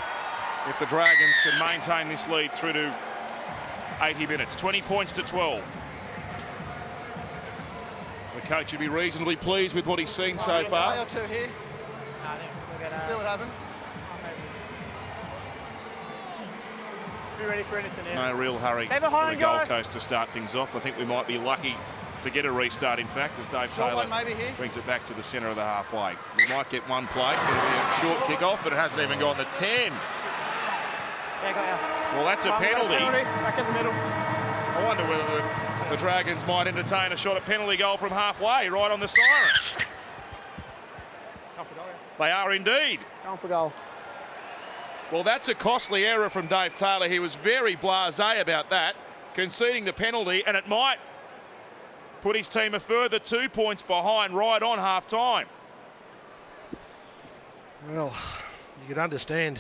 if the Dragons can maintain this lead through to 80 minutes. 20 points to 12. The coach should be reasonably pleased with what he's seen so far. Play or two here. See what happens. Be ready for anything here. No real hurry for the Gold Coast to start things off. I think we might be lucky to get a restart, in fact, as Dave Taylor brings it back to the centre of the halfway. We might get one play. It'll be a short kick-off, but it hasn't even gone the 10. Well, that's a penalty. Back in the middle. I wonder whether the Dragons might entertain a shot at penalty goal from halfway, right on the siren. They are indeed. Going for goal. Well, that's a costly error from Dave Taylor. He was very blasé about that, conceding the penalty, and it might put his team a further 2 points behind right on half-time. Well, you can understand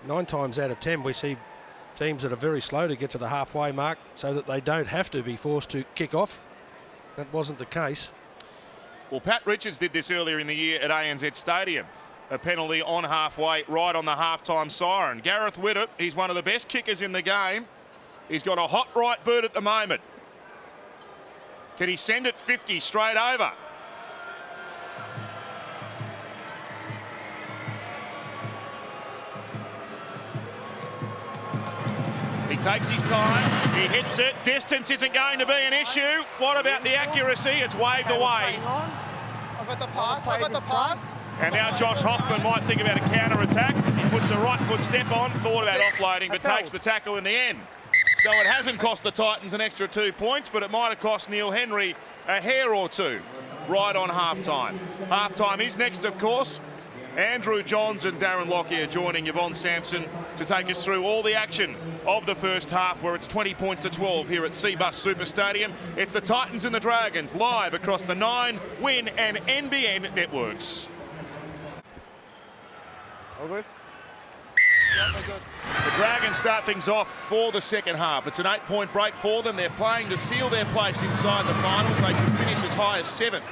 9 times out of 10 we see teams that are very slow to get to the halfway mark so that they don't have to be forced to kick off. That wasn't the case. Well, Pat Richards did this earlier in the year at ANZ Stadium. A penalty on halfway, right on the halftime siren. Gareth Widdop, he's one of the best kickers in the game. He's got a hot right boot at the moment. Can he send it 50 straight over? He takes his time, he hits it. Distance isn't going to be an issue. What about the accuracy? It's waved away. I've got the pass, I've got the pass. And now Josh Hoffman might think about a counter-attack. He puts a right foot step on, thought about offloading, but takes the tackle in the end. So it hasn't cost the Titans an extra 2 points, but it might have cost Neil Henry a hair or two right on halftime. Halftime is next, of course. Andrew Johns and Darren Lockyer joining Yvonne Sampson to take us through all the action of the first half, where it's 20 points to 12 here at Cbus Super Stadium. It's the Titans and the Dragons live across the 9, Win and NBN networks. All good? The Dragons start things off for the second half. It's an 8-point break for them. They're playing to seal their place inside the finals. They can finish as high as 7th.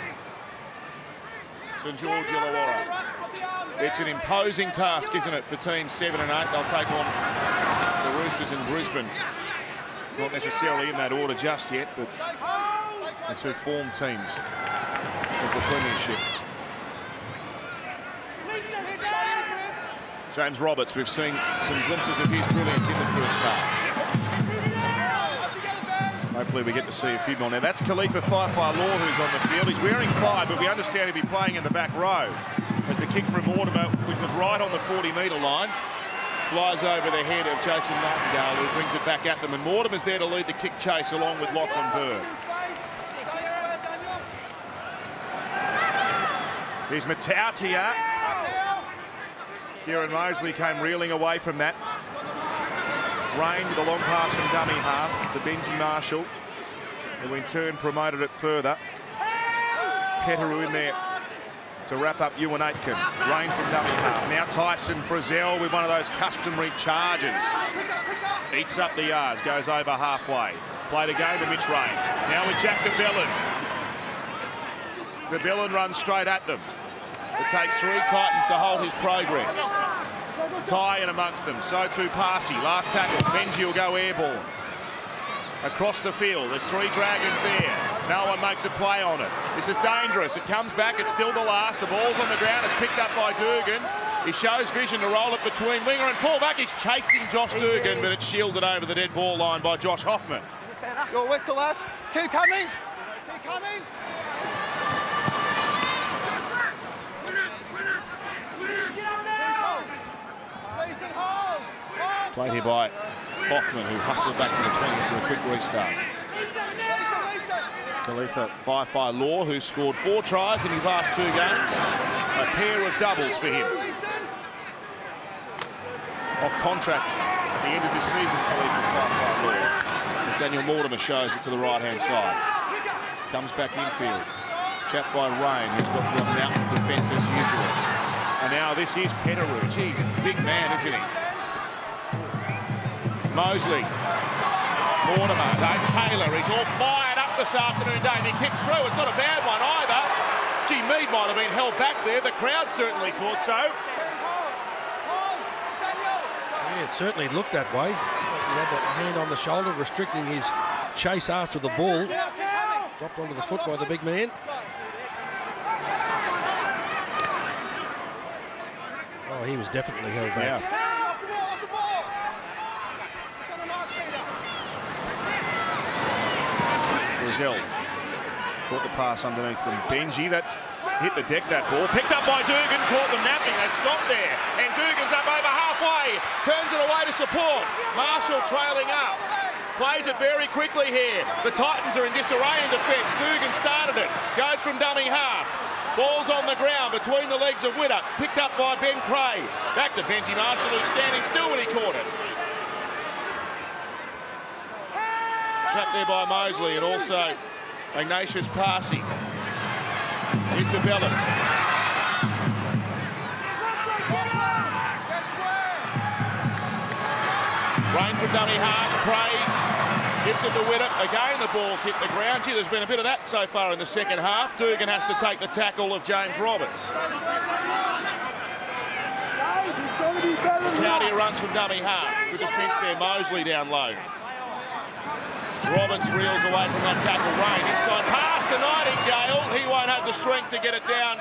St George Illawarra. It's an imposing task, isn't it, for teams 7 and 8. They'll take on the Roosters in Brisbane. Not necessarily in that order just yet, but the 2 form teams of the Premiership. James Roberts, we've seen some glimpses of his brilliance in the first half. Hopefully we get to see a few more. Now that's Khalifa Law who's on the field. He's wearing 5, but we understand he'll be playing in the back row as the kick from Mortimer, which was right on the 40-metre line, flies over the head of Jason Nightingale, who brings it back at them. And Mortimer's there to lead the kick chase along with Lachlan Burr. Here's Matautia. Kieran Mosley came reeling away from that. Rain with a long pass from dummy half to Benji Marshall, who in turn promoted it further. Petteru in there to wrap up Ewan Aitken. Rain from dummy half. Now Tyson Frizzell with one of those customary charges. Eats up the yards, goes over halfway. Played again to Mitch Rain. Now with Jack DeBellin. DeBellin runs straight at them. It takes 3 Titans to hold his progress. Ty in amongst them, so too Parsi. Last tackle, Benji will go airball. Across the field, there's 3 Dragons there. No one makes a play on it. This is dangerous. It comes back, it's still the last. The ball's on the ground, it's picked up by Dugan. He shows vision to roll it between winger and fullback. He's chasing Josh Dugan, but it's shielded over the dead ball line by Josh Hoffman. Your whistle, Ash. Keep coming. Keep coming. Played here by Hoffman, who hustled back to the 20 for a quick restart. Khalifa Fi Law, who scored 4 tries in his last 2 games. A pair of doubles for him. Off contract at the end of this season, Khalifa Fi Law. As Daniel Mortimer shows it to the right-hand side. Comes back infield. Chapped by Rain, who's got through a mountain of defence as usual. And now this is Petteroo. Geez, a big man, isn't he? Mosley, Mortimer, Dave Taylor, he's all fired up this afternoon, Dave. He kicks through, it's not a bad one either. Gee, Mead might have been held back there, the crowd certainly thought so. Yeah, it certainly looked that way. He had that hand on the shoulder, restricting his chase after the ball. Dropped onto the foot by the big man. Oh, he was definitely held back. Yeah. Frizzell caught the pass underneath from Benji. That's hit the deck, that ball. Picked up by Dugan, caught them napping. They stopped there. And Dugan's up over halfway. Turns it away to support. Marshall trailing up. Plays it very quickly here. The Titans are in disarray in defence. Dugan started it. Goes from dummy half. Ball's on the ground between the legs of Widdop. Picked up by Ben Cray. Back to Benji Marshall, who's standing still when he caught it. Trapped there by Mosley and also Ignatius Parsi. Here's DeBellin. Rain from dummy half. Cray gives it to Widdop. Again, the ball's hit the ground. Gee, there's been a bit of that so far in the second half. Dugan has to take the tackle of James Roberts. Taudia runs from dummy half. Good defence there. Mosley down low. Roberts reels away from that tackle. Rain inside pass to Nightingale. He won't have the strength to get it down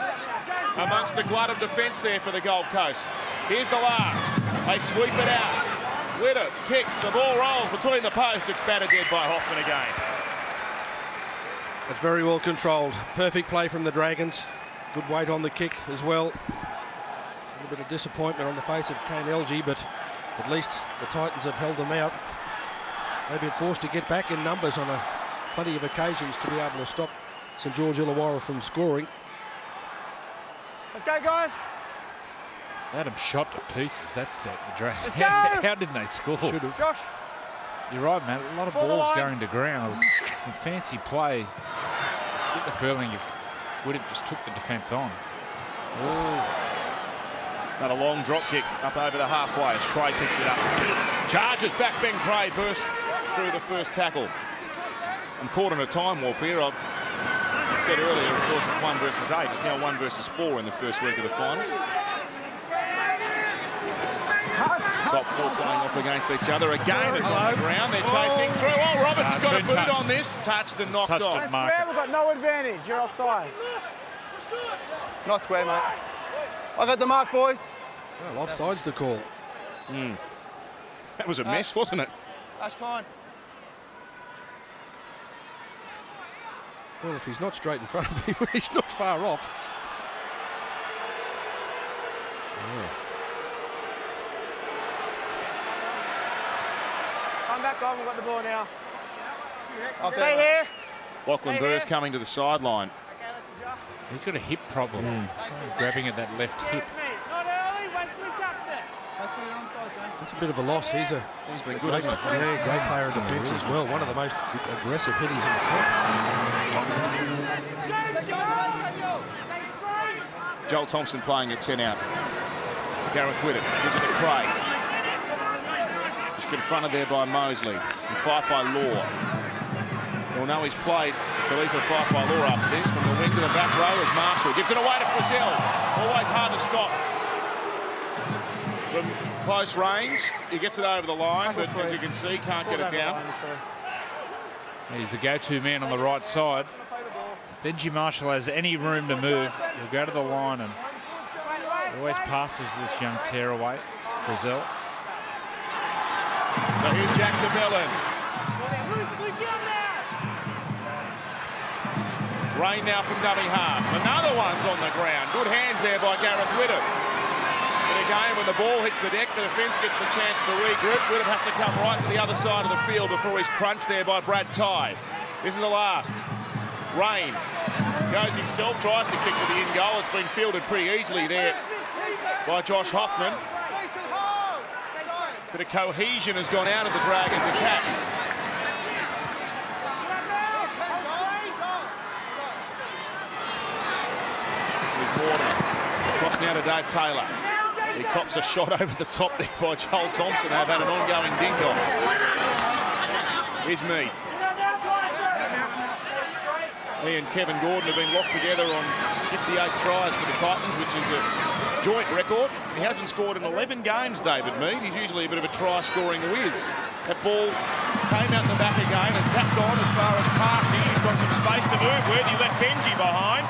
amongst a glut of defence there for the Gold Coast. Here's the last. They sweep it out. Widdop kicks, the ball rolls between the posts. It's battered dead by Hoffman again. That's very well controlled. Perfect play from the Dragons. Good weight on the kick as well. A little bit of disappointment on the face of Kane Elgee, but at least the Titans have held them out. They've been forced to get back in numbers on plenty of occasions to be able to stop St George Illawarra from scoring. Let's go, guys. They had them shot to pieces, that set. The Dragons. Let's go. How didn't they score? Should have. Josh. You're right, man. A lot of balls going to ground. It was some fancy play. Get the feeling if Widdop just took the defence on. Ooh. Another long drop kick up over the halfway as Cray picks it up. Charges back, Ben Cray bursts through the first tackle. I'm caught in a time warp here. I said earlier, of course, it's 1 versus 8. It's now 1 versus 4 in the first week of the finals. Top 4 playing off against each other. Again, it's on the ground. They're chasing through. Oh, Roberts has got a boot on this. Touched and knocked off. We've got no advantage. You're offside. Not square, mate. I got the mark, boys. Well, offside's the call. That was a mess, wasn't it? Ash Kine. Well, if he's not straight in front of him, he's not far off. Oh. Come back on, we've got the ball now. Stay here. Lachlan Burr's coming to the sideline. Okay, let's adjust. He's got a hip problem. Grabbing at that left hip. Not early, wait till we touch it. Make sure you're onside, James. That's a bit of a loss. He's been good, hasn't he? Yeah, great player in defence as well. One of the most aggressive hitters in the comp. Joel Thompson playing at 10 out. Gareth Widdop gives it to Craig. Just confronted there by Mosley. And Fife by Law. Well, no, he's played Khalifa Fife by Law after this. From the wing to the back row as Marshall gives it away to Brazil. Always hard to stop from close range. He gets it over the line, but as you can see, can't get it down. He's a go-to man on the right side. Benji Marshall has any room to move. He'll go to the line and always passes this young tearaway, Frizzell. So here's Jack DeMillan. Rain now from dummy half. Another one's on the ground. Good hands there by Gareth Widdop. But again, when the ball hits the deck, the defence gets the chance to regroup. Widdop has to come right to the other side of the field before he's crunched there by Brad Tye. This is the last. Rain goes himself, tries to kick to the in goal. It's been fielded pretty easily there by Josh Hoffman. Bit of cohesion has gone out of the Dragons' attack. Here's Mortimer. Cross now to Dave Taylor. He cops a shot over the top there by Joel Thompson. They've had an ongoing ding-dong. Here's Mead. He and Kevin Gordon have been locked together on 58 tries for the Titans, which is a joint record. He hasn't scored in 11 games, David Mead. He's usually a bit of a try-scoring whiz. That ball came out the back again and tapped on as far as passing. He's got some space to move with. He left Benji behind.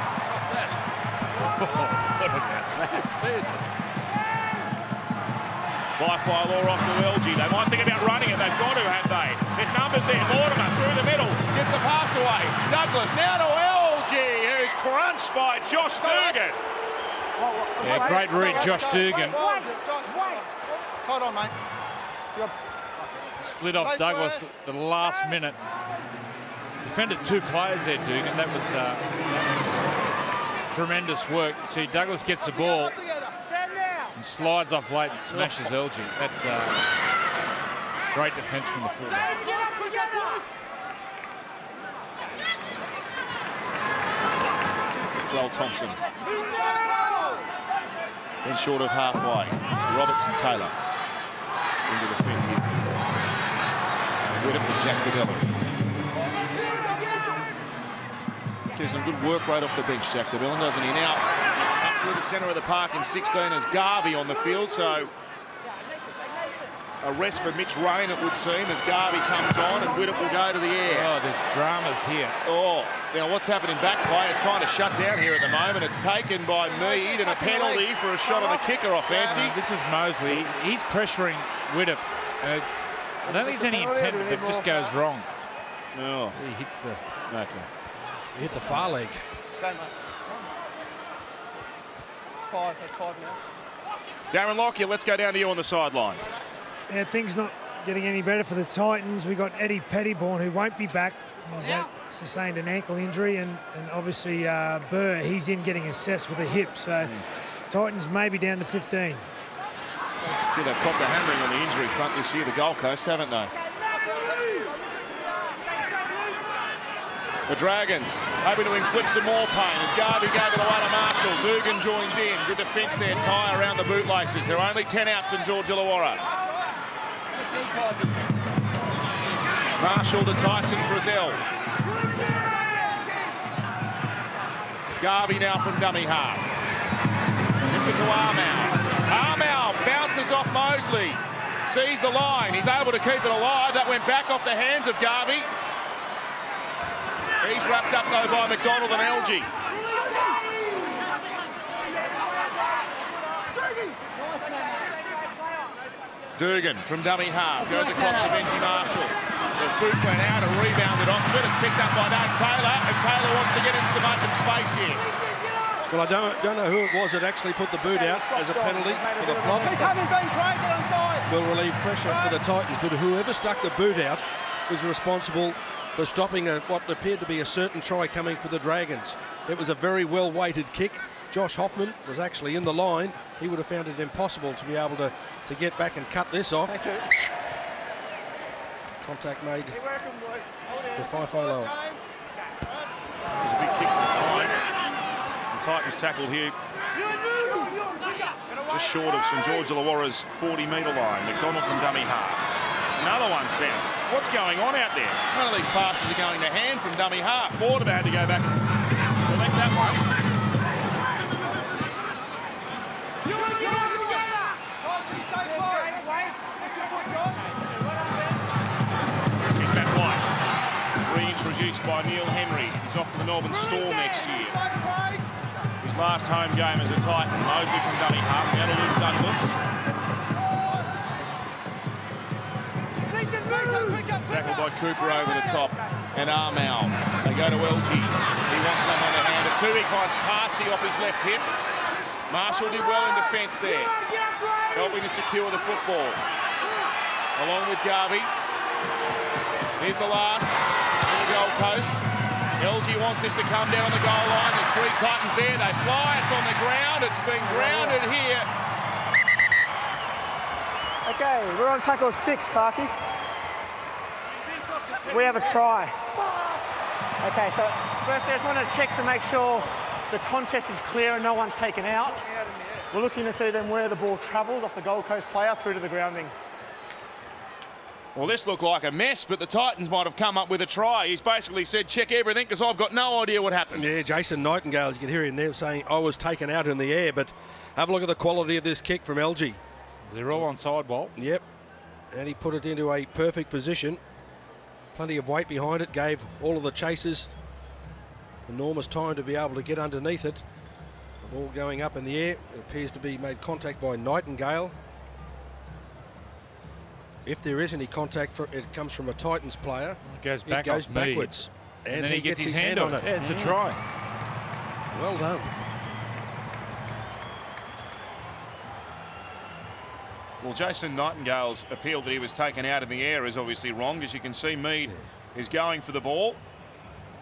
Fife by Law off to LG. They might think about running it. They've got to, have they? There's numbers there. Mortimer through the middle. Gives the pass away. Douglas now to LG, who's crunched by Josh Dugan. Yeah, great read, Josh Dugan. Hold on, mate. Slid off Douglas at the last minute. Defended two players there, Dugan. That was tremendous work. See, Douglas gets the ball and slides off late and smashes LG. That's great defence from the fullback. Joel Thompson. Then short of halfway. Robertson Taylor into the field. Widdop with Jack DeMillan. There's some good work right off the bench, Jack DeMillan, doesn't he? Now, up through the centre of the park in 16 is Garvey on the field, so a rest for Mitch Rain, it would seem, as Garvey comes on and Widdop will go to the air. Oh, there's dramas here. Oh, now what's happening back play? It's kind of shut down here at the moment. It's taken by Mead and a penalty for a shot on the kicker off Fancy. This is Mosley. He's pressuring Widdop. I don't think there's any intent, but it just goes wrong. Oh. He hits the... Okay. He hit the far leg. That's five now. Darren Lockyer, let's go down to you on the sideline. Yeah, things not getting any better for the Titans. We got Eddie Pettyborn, who won't be back. He's sustained an ankle injury, and obviously Burr, he's in getting assessed with a hip. So Titans may be down to 15. Gee, they've copped a hammering on the injury front this year, the Gold Coast, haven't they? The Dragons hoping to inflict some more pain as Garvey gave it away to Marshall. Dugan joins in. Good defence there, Tye around the bootlaces. There are only 10 outs in George Illawarra. Marshall to Tyson Frizzell. Garvey now from dummy half. Gives it to Armour. Armour bounces off Mosley. Sees the line. He's able to keep it alive. That went back off the hands of Garvey. He's wrapped up, though, by McDonald and LG. Dugan from dummy half. Goes across to Benji Marshall. The boot went out and rebounded off of it. It's picked up by Dave Taylor, and Taylor wants to get in some open space here. Well, I don't know who it was that actually put the boot out as a penalty for the flop. Will relieve pressure for the Titans, but whoever stuck the boot out was responsible for stopping what appeared to be a certain try coming for the Dragons. It was a very well-weighted kick. Josh Hoffman was actually in the line. He would have found it impossible to be able to get back and cut this off. Contact made with Fife low. There's a big kick from behind. The Titans tackled here Just short of St George Illawarra's 40-metre line. McDonald from dummy half. Another one's bounced. What's going on out there? None of these passes are going to hand from dummy half. Widdop had to go back and collect that one. Here's Matt White. Reintroduced by Neil Henry. He's off to the Melbourne Storm next year. His last home game as a Titan. Mosley from dummy half. Now to Luke Douglas. Tackled by Cooper over the top. And Armour. They go to LG. He wants someone to hand it to. He finds Parsi off his left hip. Marshall did well in defence there, helping to secure the football. Along with Garvey. Here's the last in the Gold Coast. LG wants this to come down on the goal line. There's 3 Titans there. They fly. It's on the ground. It's been grounded here. Okay, we're on tackle 6, Clarkie. We have a try. Okay, so firstly, I just want to check to make sure the contest is clear and no one's taken out. We're looking to see then where the ball travels off the Gold Coast player through to the grounding. Well, this looked like a mess, but the Titans might have come up with a try. He's basically said, check everything, because I've got no idea what happened. Yeah, Jason Nightingale, you can hear him there saying, I was taken out in the air, but have a look at the quality of this kick from LG. They're all on sidewall. Yep, and he put it into a perfect position. Plenty of weight behind it, gave all of the chasers enormous time to be able to get underneath it. The ball going up in the air. It appears to be made contact by Nightingale. If there is any contact, it comes from a Titans player. It goes back, it goes backwards. And then he gets his hand on it. Yeah, it's a try. Well done. Well, Jason Nightingale's appeal that he was taken out in the air is obviously wrong. As you can see, Mead is going for the ball.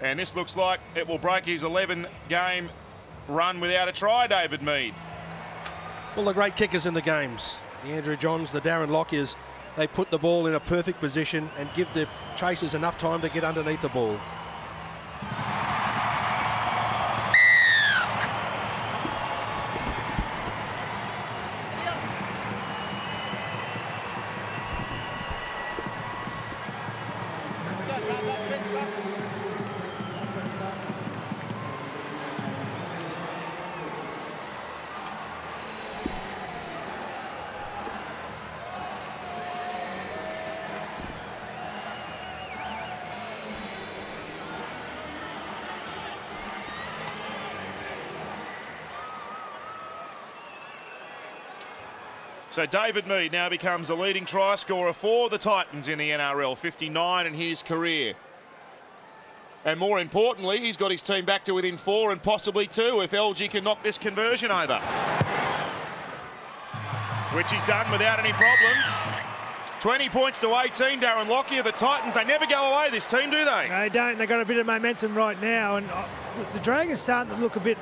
And this looks like it will break his 11-game run without a try, David Mead. Well, the great kickers in the games, the Andrew Johns, the Darren Lockyers, they put the ball in a perfect position and give the chasers enough time to get underneath the ball. So David Mead now becomes the leading try scorer for the Titans in the NRL, 59 in his career. And more importantly, he's got his team back to within 4 and possibly 2 if LG can knock this conversion over. Which he's done without any problems. 20 points to 18, Darren Lockyer. The Titans, they never go away, this team, do they? They don't. They've got a bit of momentum right now. And the Dragons starting to look a bit,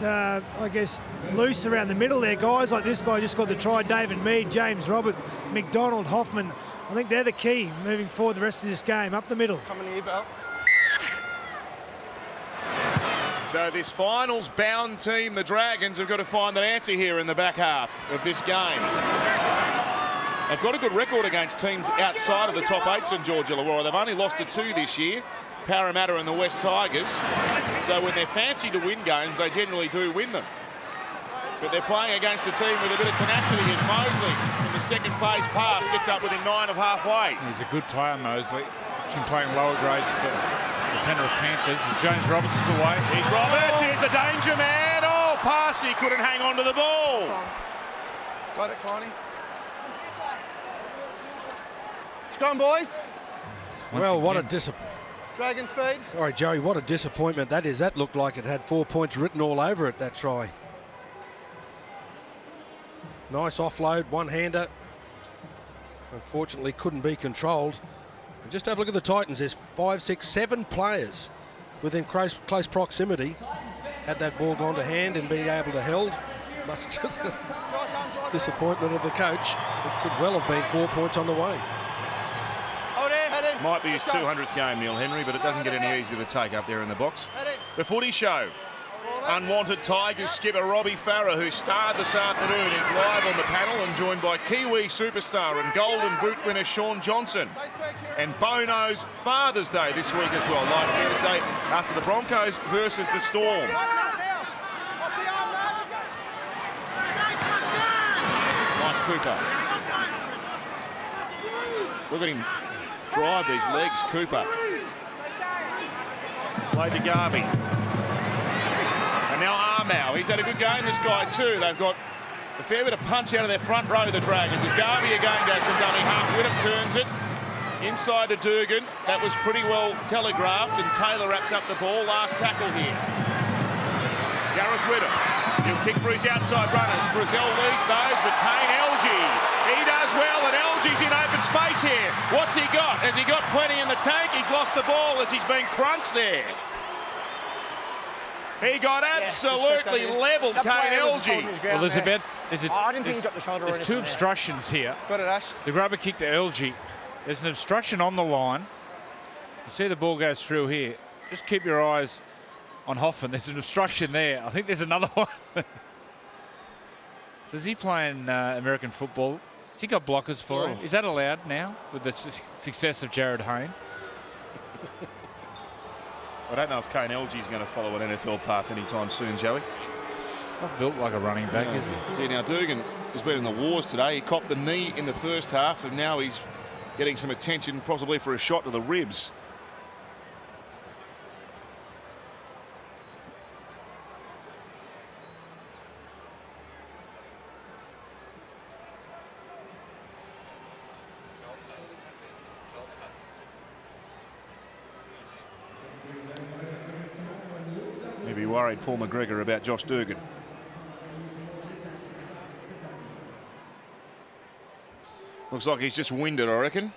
I guess, loose around the middle there. Guys like this guy just got the try, David Mead, James Robert, McDonald, Hoffman. I think they're the key moving forward the rest of this game, up the middle. Coming here, Bell. So this finals bound team, the Dragons, have got to find that answer here in the back half of this game. They've got a good record against teams outside of the top 8, St George Illawarra. They've only lost to 2 this year, Parramatta and the West Tigers. So when they're fancy to win games, they generally do win them. But they're playing against a team with a bit of tenacity as Mosley from the second phase pass gets up within 9 of halfway. He's a good player, Mosley. He's been playing lower grades for the Penrith Panthers. As James Roberts is away. Here's Roberts, here's the danger man. Oh, Parsi couldn't hang on to the ball. Got it, Connie. It's gone, boys. Well, what a disappointment. Dragons feed. Sorry, Joey, what a disappointment that is. That looked like it had 4 points written all over it, that try. Nice offload, one-hander. Unfortunately, couldn't be controlled. And just have a look at the Titans. There's 5, 6, 7 players within close proximity. Had that ball gone to hand and been able to held, much to the disappointment of the coach, it could well have been 4 points on the way. Might be his 200th game, Neil Henry, but it doesn't get any easier to take up there in the box. The Footy Show Unwanted Tigers skipper Robbie Farah, who starred this afternoon, is live on the panel and joined by Kiwi superstar and Golden Boot winner Sean Johnson. And Bono's Father's Day this week as well, live Thursday after the Broncos versus the Storm. Mike Cooper. Look at him drive these legs, Cooper. Played to Garvey. And now Armour. He's had a good game, this guy too. They've got a fair bit of punch out of their front row, the Dragons. As Garvey again goes from dummy half. Widdop turns it. Inside to Dugan. That was pretty well telegraphed, and Taylor wraps up the ball. Last tackle here. Gareth Widdop. He'll kick for his outside runners. Frizzell leads those, but Kane Elgee. He does well, and Elgee's in open space here. What's he got? Has he got plenty in the tank? He's lost the ball as he's been crunched there. He got absolutely levelled, Kane Elgee. Well, there's I didn't think he got the shoulder. There's two obstructions here. Got it, Ash. The grubber kick to Elgee. There's an obstruction on the line. You see the ball goes through here. Just keep your eyes on Hoffman. There's an obstruction there. I think there's another one. So is he playing American football? Has he got blockers for it? Is that allowed now with the success of Jared Hayne? I don't know if Kane Elgee's going to follow an NFL path anytime soon, Joey. He's not built like a running back, is he? See, now Dugan has been in the wars today. He copped the knee in the first half, and now he's getting some attention, possibly for a shot to the ribs. Maybe worried Paul McGregor about Josh Dugan. Looks like he's just winded, I reckon.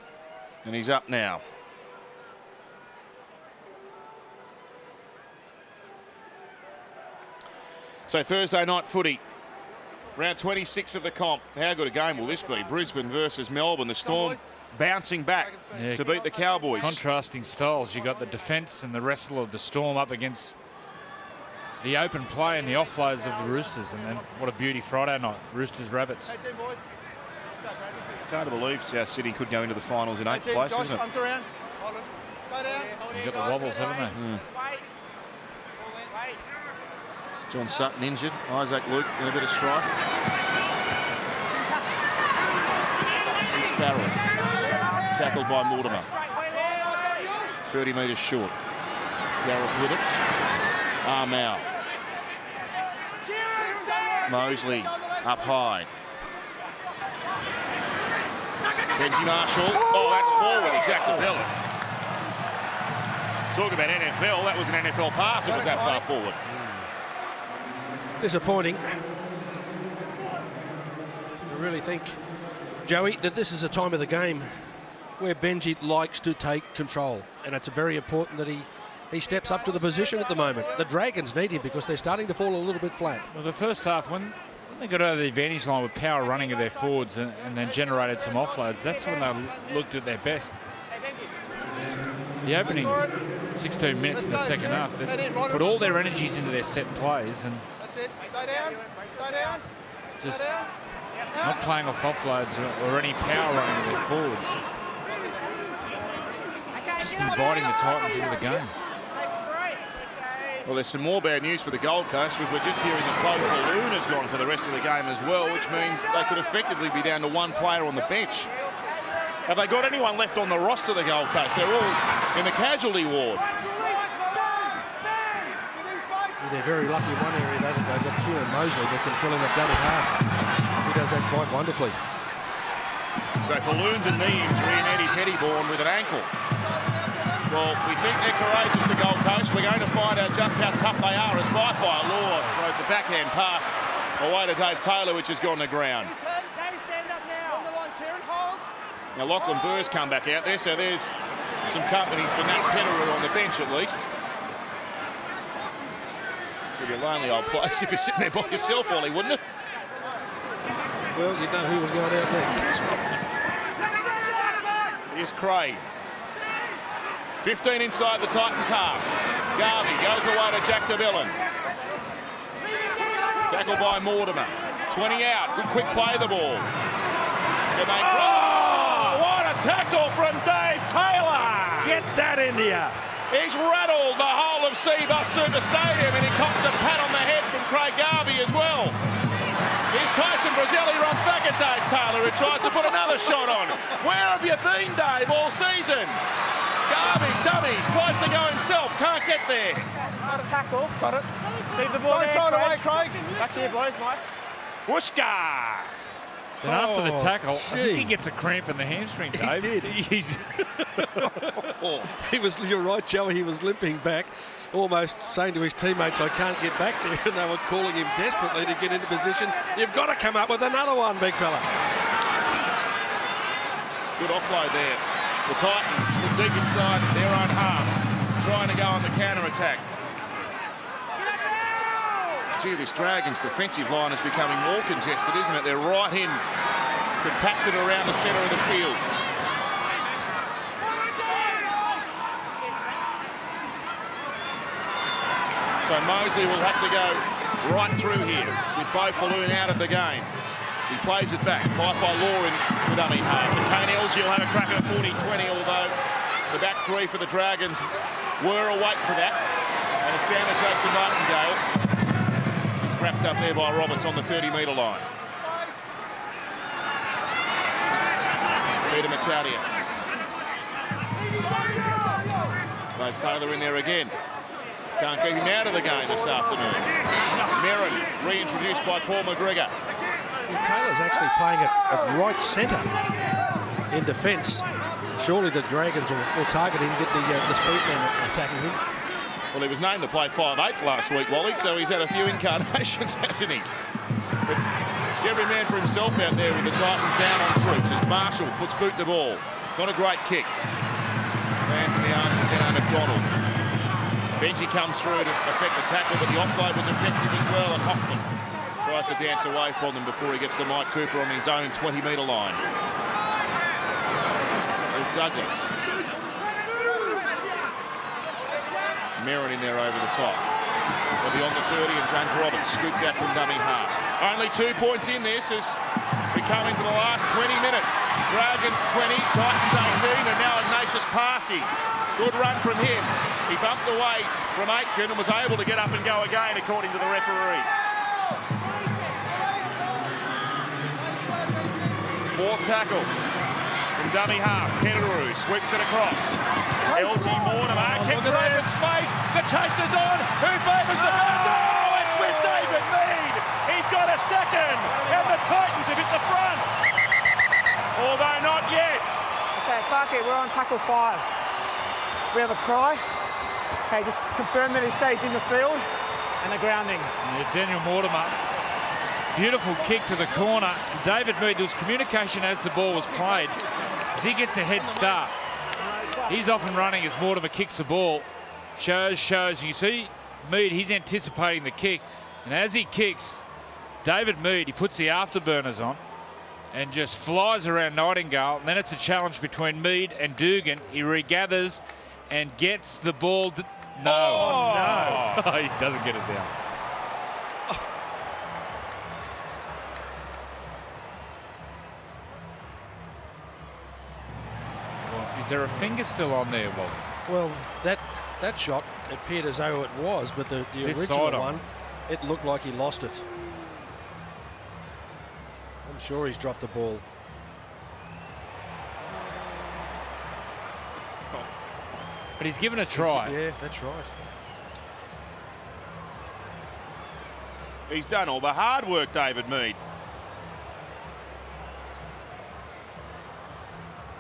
And he's up now. So Thursday night footy. Round 26 of the comp. How good a game will this be? Brisbane versus Melbourne. The Storm bouncing back to beat the Cowboys. Contrasting styles. You got the defence and the wrestle of the Storm up against the open play and the offloads of the Roosters. And then what a beauty Friday night. Roosters Rabbits. It's hard to believe South Sydney could go into the finals in 8th place, isn't it? You've got the wobbles, haven't they? John Sutton injured. Isaac Luke in a bit of strife. Here's Farrell. Tackled by Mortimer. 30 metres short. Gareth Widdop. Armour. Mosley up high. Benji Marshall. Oh, that's forward. Jack DeBellin. Talk about NFL. That was an NFL pass. It was that far forward. Disappointing. I really think, Joey, that this is a time of the game where Benji likes to take control, and it's very important that he steps up to the position at the moment. The Dragons need him because they're starting to fall a little bit flat. Well, the first half, when they got over the advantage line with power running of their forwards and then generated some offloads, that's when they looked at their best. The opening 16 minutes in the second half, they put all their energies into their set plays and just not playing off offloads or any power running of their forwards. Just inviting the Titans into the game. Well, there's some more bad news for the Gold Coast, which we're just hearing that Bo Falloon has gone for the rest of the game as well, which means they could effectively be down to one player on the bench. Have they got anyone left on the roster, the Gold Coast? They're all in the casualty ward. They're very lucky in one area, though, that they've got Kieran Mosley that can fill in a dummy half. He does that quite wonderfully. So Falloon's a knee injury and Eddie Pettybourne with an ankle. Well, we think they're courageous, the Gold Coast. We're going to find out just how tough they are as Fife by Law throws a backhand pass away to Dave Taylor, which has gone to ground. Now Lachlan Burr's come back out there, so there's some company for Nat Petteroo on the bench at least. It's going to be a lonely old place if you're sitting there by yourself, Ollie, wouldn't it? Well, you'd know who was going out next. That's right. Here's Craig. 15 inside the Titans half. Garvey goes away to Jack DeBellin. Tackle by Mortimer. 20 out. Good quick play the ball. Oh, what a tackle from Dave Taylor. Get that in here. He's rattled the whole of Seabus Super Stadium, and he cops a pat on the head from Craig Garvey as well. Here's Tyson Brazelli, runs back at Dave Taylor, who tries to put another shot on. Where have you been, Dave, all season? Garvey dummies, tries to go himself, can't get there. Got a tackle. Got it. Leave the ball Don't there, throw it away, Craig. Craig. Back here, boys, Mike. Whooshka! And after the Oh, tackle, I think he gee. gets a cramp in the hamstring, Dave. did. He's You're right, Joey, he was limping back, almost saying to his teammates, I can't get back there, and they were calling him desperately to get into position. You've got to come up with another one, big fella. Good offload there. The Titans from deep inside their own half, trying to go on the counter-attack. Gee, this Dragons defensive line is becoming more congested, isn't it? They're right in, compacted around the centre of the field. So Mosley will have to go right through here with Bo Falloon out of the game. He plays it back. Fife by Law in the dummy half. And Kane LG will have a crack at 40-20, although the back three for the Dragons were awake to that. And it's down to Jason Martingale. He's wrapped up there by Roberts on the 30-metre line. Peter Matadia. Dave Taylor in there again. Can't keep him out of the game this afternoon. Merrin reintroduced by Paul McGregor. Well, Taylor's actually playing at right centre in defence. Surely the Dragons will target him, get the speed man attacking him. Well, he was named to play 5'8" last week, Wally, so he's had a few incarnations, hasn't he? It's every man for himself out there with the Titans down on troops as Marshall puts boot the ball. It's not a great kick. Lands in the arms of Benno McDonald. Benji comes through to affect the tackle, but the offload was effective as well, and Hoffman tries to dance away from them before he gets to Mike Cooper on his own 20-metre line. Douglas. Merrin in there over the top. They'll be on the 30, and James Roberts scoots out from dummy half. Only 2 points in this as we come into the last 20 minutes. Dragons 20, Titans 18, and now Ignatius Parsi. Good run from him. He bumped away from Aitken and was able to get up and go again, according to the referee. Fourth tackle from dummy half. Pettigrew sweeps it across. LG Mortimer kicks it over space. The chase is on. Who favours the bounce? Oh, it's with David Mead. He's got a second, and the Titans have hit the front. Although not yet. Okay, Clarkie, we're on tackle 5. We have a try. Okay, just confirm that he stays in the field and a grounding. Yeah, Daniel Mortimer. Beautiful kick to the corner. David Mead, there was communication as the ball was played. As he gets a head start. He's off and running as Mortimer kicks the ball. Shows. You see Mead, he's anticipating the kick. And as he kicks, David Mead, he puts the afterburners on and just flies around Nightingale. And then it's a challenge between Mead and Dugan. He regathers and gets the ball. No. Oh, he doesn't get it down. Well, is there a finger still on there, Bob? Well, that shot, it appeared as though it was, but the original one, it looked like he lost it. I'm sure he's dropped the ball. But he's given a try. Yeah, that's right. He's done all the hard work, David Mead.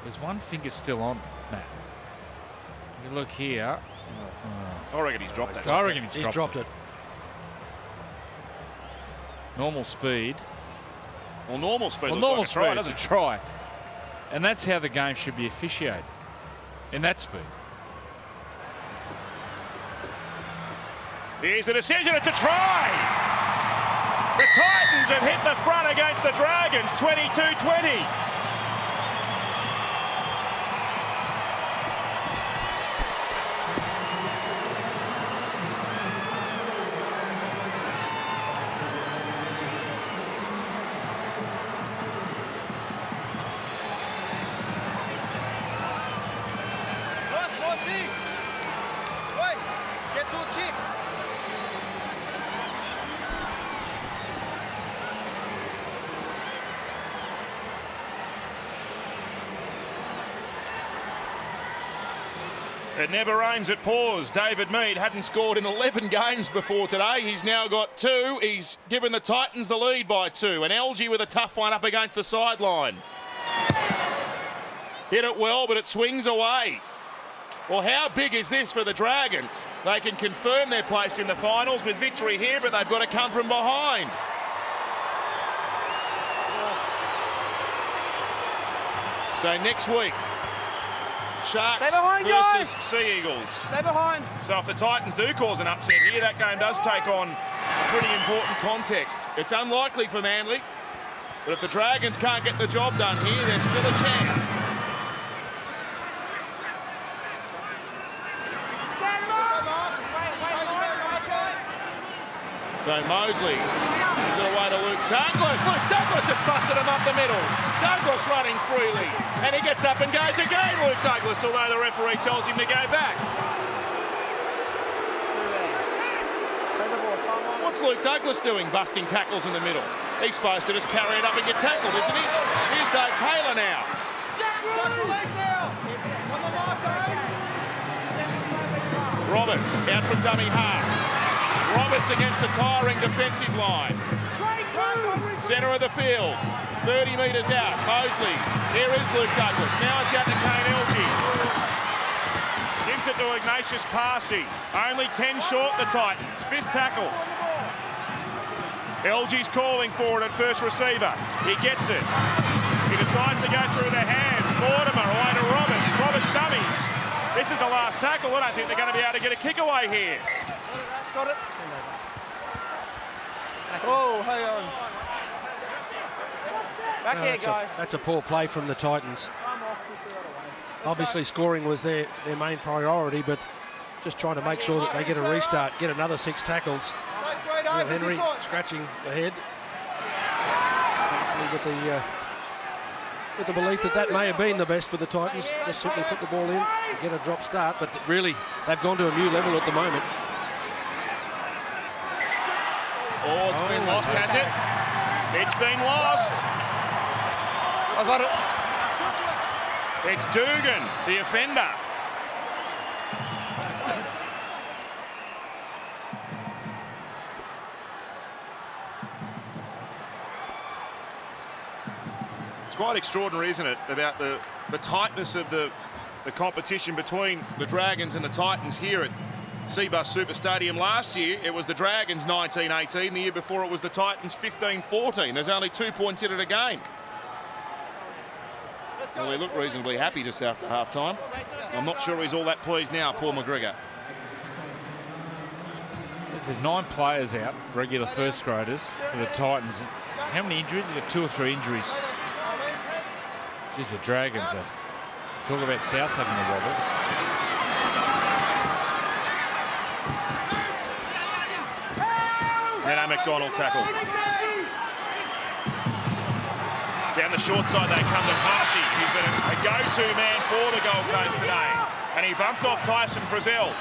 There's one finger still on, Matt. You look here. I reckon he's dropped that. I reckon he's dropped it. Normal speed. Well, normal speed. Well, looks normal like a try, speed is doesn't a it? try. And that's how the game should be officiated. In that speed. Here's the decision. It's a try. The Titans have hit the front against the Dragons, 22-20. It never rains at pause. David Mead hadn't scored in 11 games before today. He's now got 2. He's given the Titans the lead by 2. And LG with a tough one up against the sideline. Hit it well, but it swings away. Well, how big is this for the Dragons? They can confirm their place in the finals with victory here, but they've got to come from behind. So next week, Sharks versus Sea Eagles. Stay behind. So if the Titans do cause an upset here, that game does take on a pretty important context. It's unlikely for Manly, but if the Dragons can't get the job done here, there's still a chance. So Mosley gives it away to Luke Douglas. Luke Douglas just busted him up the middle. Douglas running freely. And he gets up and goes again, Luke Douglas, although the referee tells him to go back. What's Luke Douglas doing busting tackles in the middle? He's supposed to just carry it up and get tackled, isn't he? Here's Dave Taylor now. Roberts out from dummy half. Roberts against the tiring defensive line. Centre of the field, 30 metres out. Mosley, here is Luke Douglas. Now it's out to Kane Elgee. Gives it to Ignatius Parsi. Only 10 short, the Titans. 5th tackle. Elgee's calling for it at first receiver. He gets it. He decides to go through the hands. Mortimer away to Roberts. Roberts dummies. This is the last tackle. I don't think they're going to be able to get a kick away here. Got it. Oh, hang on. Back here, guys. That's a poor play from the Titans. Obviously, scoring was their main priority, but just trying to make sure that they get a restart, get another 6 tackles. Henry scratching the head. With the belief that may have been the best for the Titans, just simply put the ball in, get a drop start, but really, they've gone to a new level at the moment. Oh, it's been lost, has it? It's been lost. I got it. It's Dugan, the offender. It's quite extraordinary, isn't it, about the tightness of the competition between the Dragons and the Titans here at Seabus Super Stadium. Last year, it was the Dragons 19-18. The year before, it was the Titans 15-14. There's only 2 points in it a game. Well, he looked reasonably happy just after half-time. I'm not sure he's all that pleased now, Paul McGregor. There's 9 players out, regular first graders for the Titans. How many injuries? They've got 2 or 3 injuries. Jeez, the Dragons are... Talk about South having the wobbles. Renato McDonald tackle. Down the short side they come to Parsi. He's been a go-to man for the Gold Coast today. And he bumped off Tyson Frizzell.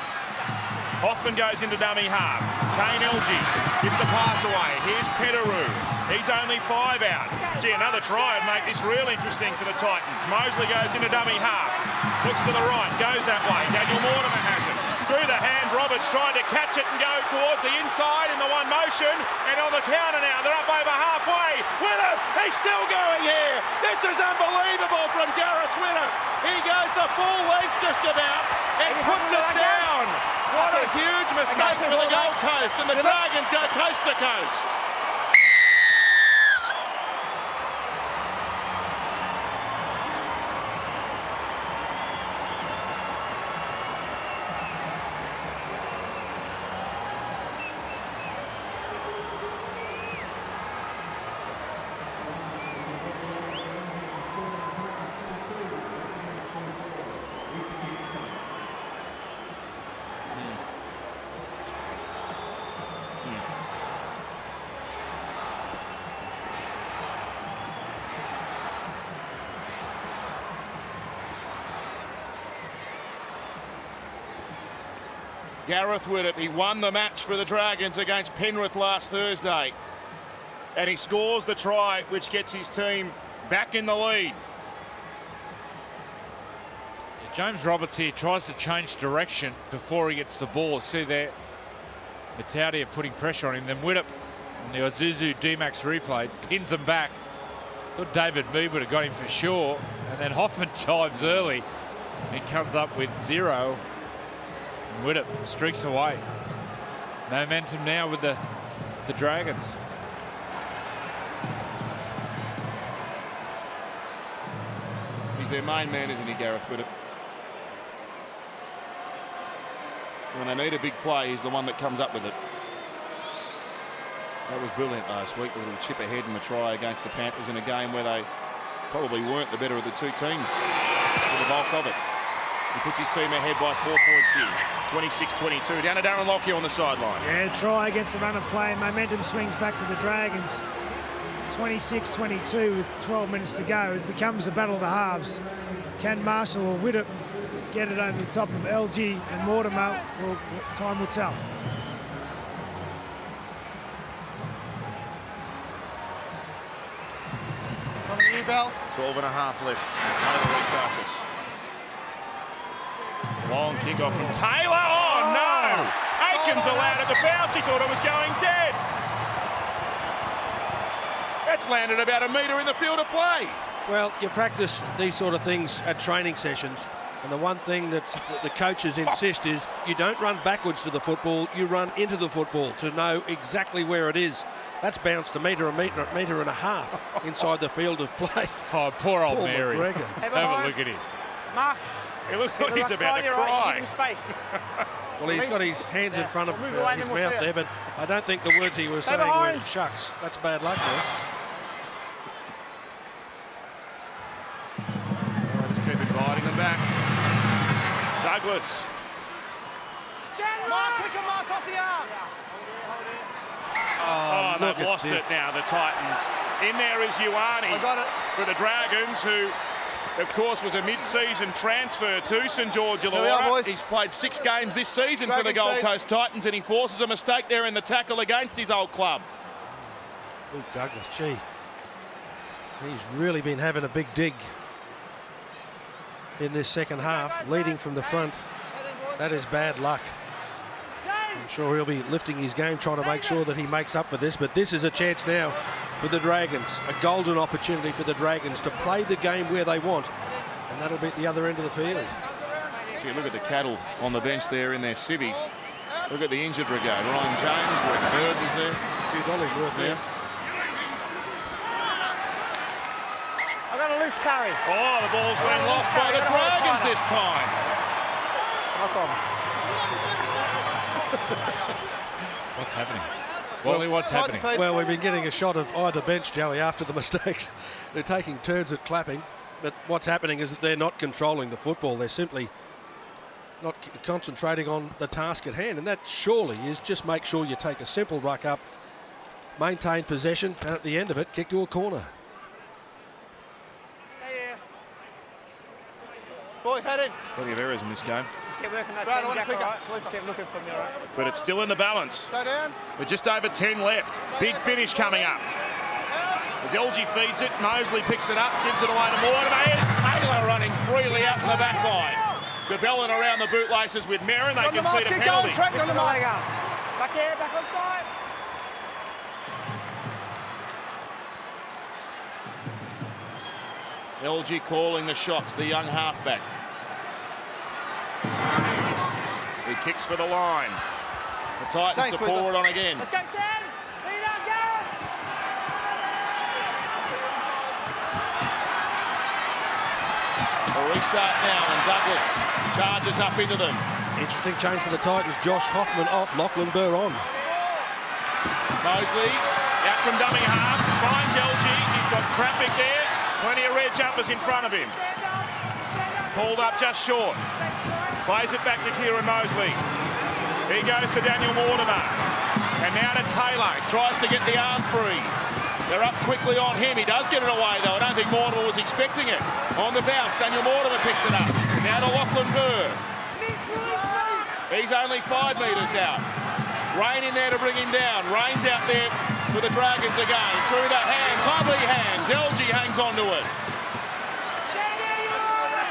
Hoffman goes into dummy half. Kane Elgee gives the pass away. Here's Pettigrew. He's only 5 out. Gee, another try would make this real interesting for the Titans. Mosley goes into dummy half. Looks to the right, goes that way. Daniel Mortimer has it. Through the hands, Roberts tried to catch it and go towards the inside in the one motion. And on the counter now, they're up over halfway. Widdop, he's still going here. This is unbelievable from Gareth Widdop. He goes the full length just about and puts it down. What a huge mistake for the Gold Coast. And the Dragons go coast to coast. Gareth Widdop, he won the match for the Dragons against Penrith last Thursday. And he scores the try, which gets his team back in the lead. James Roberts here tries to change direction before he gets the ball. See there, Mataudia putting pressure on him. Then Widdop on the Ozuzu D-Max replay pins him back. Thought David Mead would have got him for sure. And then Hoffman chives early and comes up with 0. And Widdop streaks away. Momentum now with the Dragons. He's their main man, isn't he, Gareth Widdop? When they need a big play, he's the one that comes up with it. That was brilliant last week, a little chip ahead and a try against the Panthers in a game where they probably weren't the better of the two teams for the bulk of it. He puts his team ahead by 4 points here. 26-22. Down to Darren Lockyer on the sideline. Yeah, try against the run of play. Momentum swings back to the Dragons. 26-22 with 12 minutes to go. It becomes a battle of the halves. Can Marshall or Widdop get it over the top of LG and Mortimer? Well, time will tell. Coming to you, Bell. 12 and a half left as Taylor restarts us. Long kick-off from Taylor. Oh, no! Aikens allowed it to bounce. He thought it was going dead. That's landed about a metre in the field of play. Well, you practice these sort of things at training sessions, and the one thing that the coaches insist is you don't run backwards to the football, you run into the football to know exactly where it is. That's bounced a metre and a half inside the field of play. Oh, poor old Mary. McGregor. Have a look at him. Mark. He looks like he's about to cry. Well, he's got his hands in front of his mouth there, but I don't think the words he was saying were shucks. That's bad luck for us. Just keep inviting them back. Douglas. Mark, quick a mark off the arm. Oh, they've lost it now, the Titans. In there is Ioane for the Dragons, who, of course, was a mid-season transfer to St George Illawarra. He's played 6 games this season for the Gold Coast Titans, and he forces a mistake there in the tackle against his old club. Luke Douglas, gee. He's really been having a big dig in this second half, leading from the front. That is bad luck. I'm sure he'll be lifting his game, trying to make sure that he makes up for this, but this is a chance now for the Dragons, a golden opportunity for the Dragons to play the game where they want, and that'll be at the other end of the field. Gee, look at the cattle on the bench there in their civvies. Look at the injured brigade. Ryan James, Greg Bird was there. $2 worth there. I got a loose carry. Oh, the ball's been lost by the Dragons this time. What's happening? Wally, what's happening? Well, we've been getting a shot of either bench, Joey, after the mistakes. They're taking turns at clapping, but what's happening is that they're not controlling the football. They're simply not concentrating on the task at hand, and that surely is just make sure you take a simple ruck up, maintain possession, and at the end of it, kick to a corner. Boys, head in. Plenty of errors in this game. Just keep working that Brad, I thing, want to Jack, pick all up. right? Just keep looking from there, all right? But it's still in the balance. Go down. With just over 10 left. Big finish coming up. As LG feeds it, Mosley picks it up, gives it away to Mortimer. Here's Taylor running freely out in the back line. Gabellin around the bootlaces with Merrin. They can see the penalty. Back here, back on side. LG calling the shots, the young halfback. He kicks for the line. The Titans to forward on again. Let's go, Jen. Lead on, Gareth. A restart now, and Douglas charges up into them. Interesting change for the Titans. Josh Hoffman off, Lachlan Burr on. Mosley out from dummy half, finds LG. He's got traffic there. Plenty of red jumpers in front of him. Pulled up just short. Plays it back to Kieran Mosley. He goes to Daniel Mortimer. And now to Taylor. Tries to get the arm free. They're up quickly on him. He does get it away, though. I don't think Mortimer was expecting it. On the bounce, Daniel Mortimer picks it up. Now to Lachlan Burr. He's only 5 metres out. Rain in there to bring him down. Rain's out there for the Dragons again. Through the hands, lovely hands. LG hangs on to it.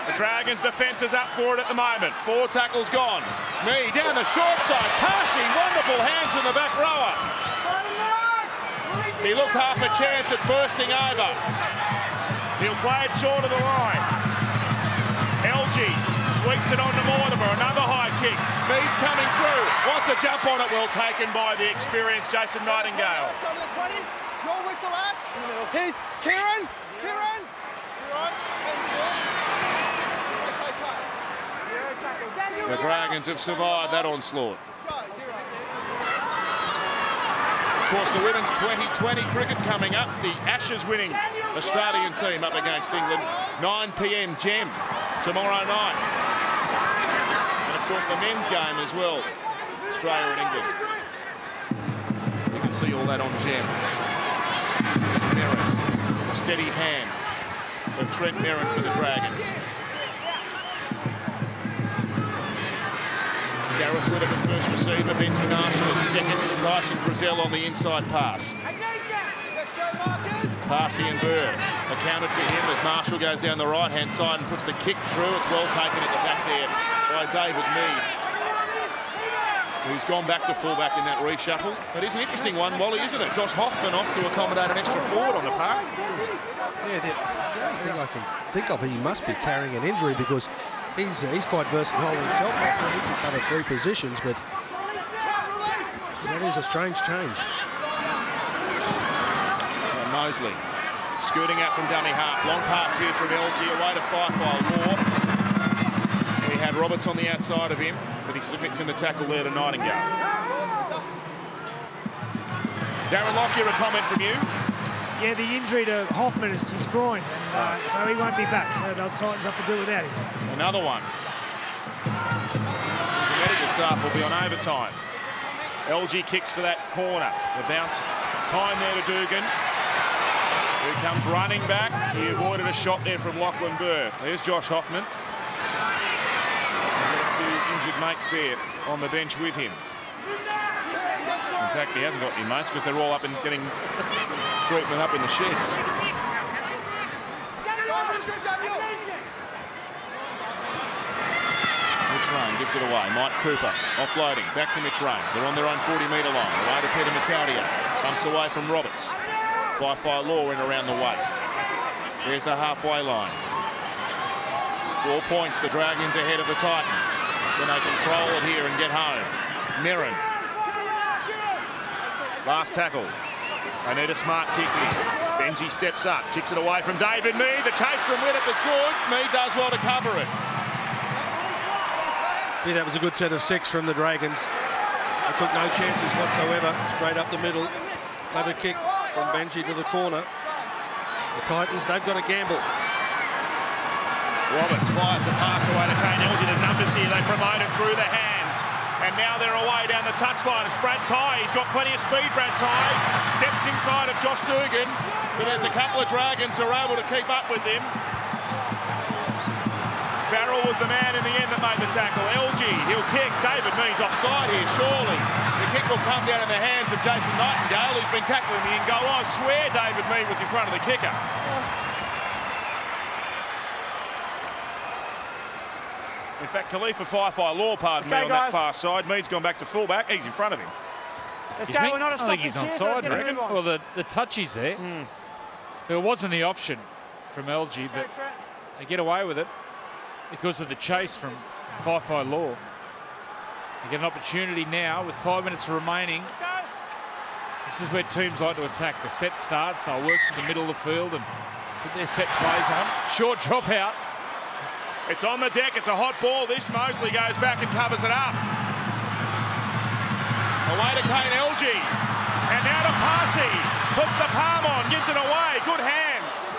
The Dragons' defence is up for it at the moment. 4 tackles gone. Mee down the short side, passing, wonderful hands from the back rower. He looked half a chance at bursting over. He'll play it short of the line. LG sweeps it on to Mortimer, another high kick. Mead's coming through, wants a jump on it, well taken by the experienced Jason Nightingale. Your whistle, Ash. Here's Kieran. Kieran. The Dragons have survived that onslaught. Of course, the women's 2020 cricket coming up. The Ashes winning Australian team up against England. 9 p.m. Gem tomorrow night. And of course, the men's game as well. Australia and England. You can see all that on Gem. There's Merrin. A steady hand of Trent Merrin for the Dragons. Gareth Widdop at first receiver, Benji Marshall at second, Tyson Frizzell on the inside pass. Parsi and Burr accounted for him as Marshall goes down the right-hand side and puts the kick through. It's well taken at the back there by David Mead, who's gone back to fullback in that reshuffle. It is an interesting one, Wally, isn't it? Josh Hoffman off to accommodate an extra forward on the park. Yeah, the only thing I can think of, he must be carrying an injury because he's quite versatile himself. He can cover 3 positions, but that is a strange change. So Mosley scooting out from dummy half. Long pass here from LG away to Fife-by-Law. He had Roberts on the outside of him, but he submits in the tackle there to Nightingale. Darren Lockyer, a comment from you? Yeah, the injury to Hoffman is his groin, and so he won't be back. So the Titans have to do without him. Another one. The medical staff will be on overtime. LG kicks for that corner. The bounce time there to Dugan, who comes running back. He avoided a shot there from Lachlan Burr. There's Josh Hoffman. Got a few injured mates there on the bench with him. In fact, he hasn't got any mates because they're all up and getting treatment up in the sheds. Mitch Rain gives it away. Mike Cooper offloading. Back to Mitch Rain. They're on their own 40-metre line. Away to Peter Mataudia. Bumps away from Roberts. Fife-by-Law in around the waist. There's the halfway line. 4 points, the Dragons ahead of the Titans. Can they control it here and get home? Merrin. Last tackle. They need a smart kick here. Benji steps up, kicks it away from David Mead. The chase from Widdop is good. Mead does well to cover it. Gee, that was a good set of 6 from the Dragons. They took no chances whatsoever. Straight up the middle. Clever kick from Benji to the corner. The Titans, they've got to gamble. Roberts fires a pass away to Kane Elgin. There's numbers here. They promote it through the hands. And now they're away down the touchline. It's Brad Tighe. He's got plenty of speed, Brad Tighe. Steps inside of Josh Dugan. But there's a couple of Dragons who are able to keep up with him. Farrell was the man in the end that made the tackle. LG, he'll kick. David Mead's offside here, surely. The kick will come down in the hands of Jason Nightingale, who's been tackling the in goal. I swear David Mead was in front of the kicker. In fact, Khalifa Fife-by-Law, pardon me, on that far side. Mead's gone back to fullback. He's in front of him. Let's go. We're not a I think he's onside, I reckon. Well, the touchy's there. There wasn't the option from LG, but they get away with it because of the chase from Fife-by-Law. They get an opportunity now with 5 minutes remaining. This is where teams like to attack. The set starts, they'll work to the middle of the field and put their set plays on. Short drop out. It's on the deck. It's a hot ball. This Mosley goes back and covers it up. Away to Kane LG. And now to Parsi. Puts the palm on, gives it away. Good hands.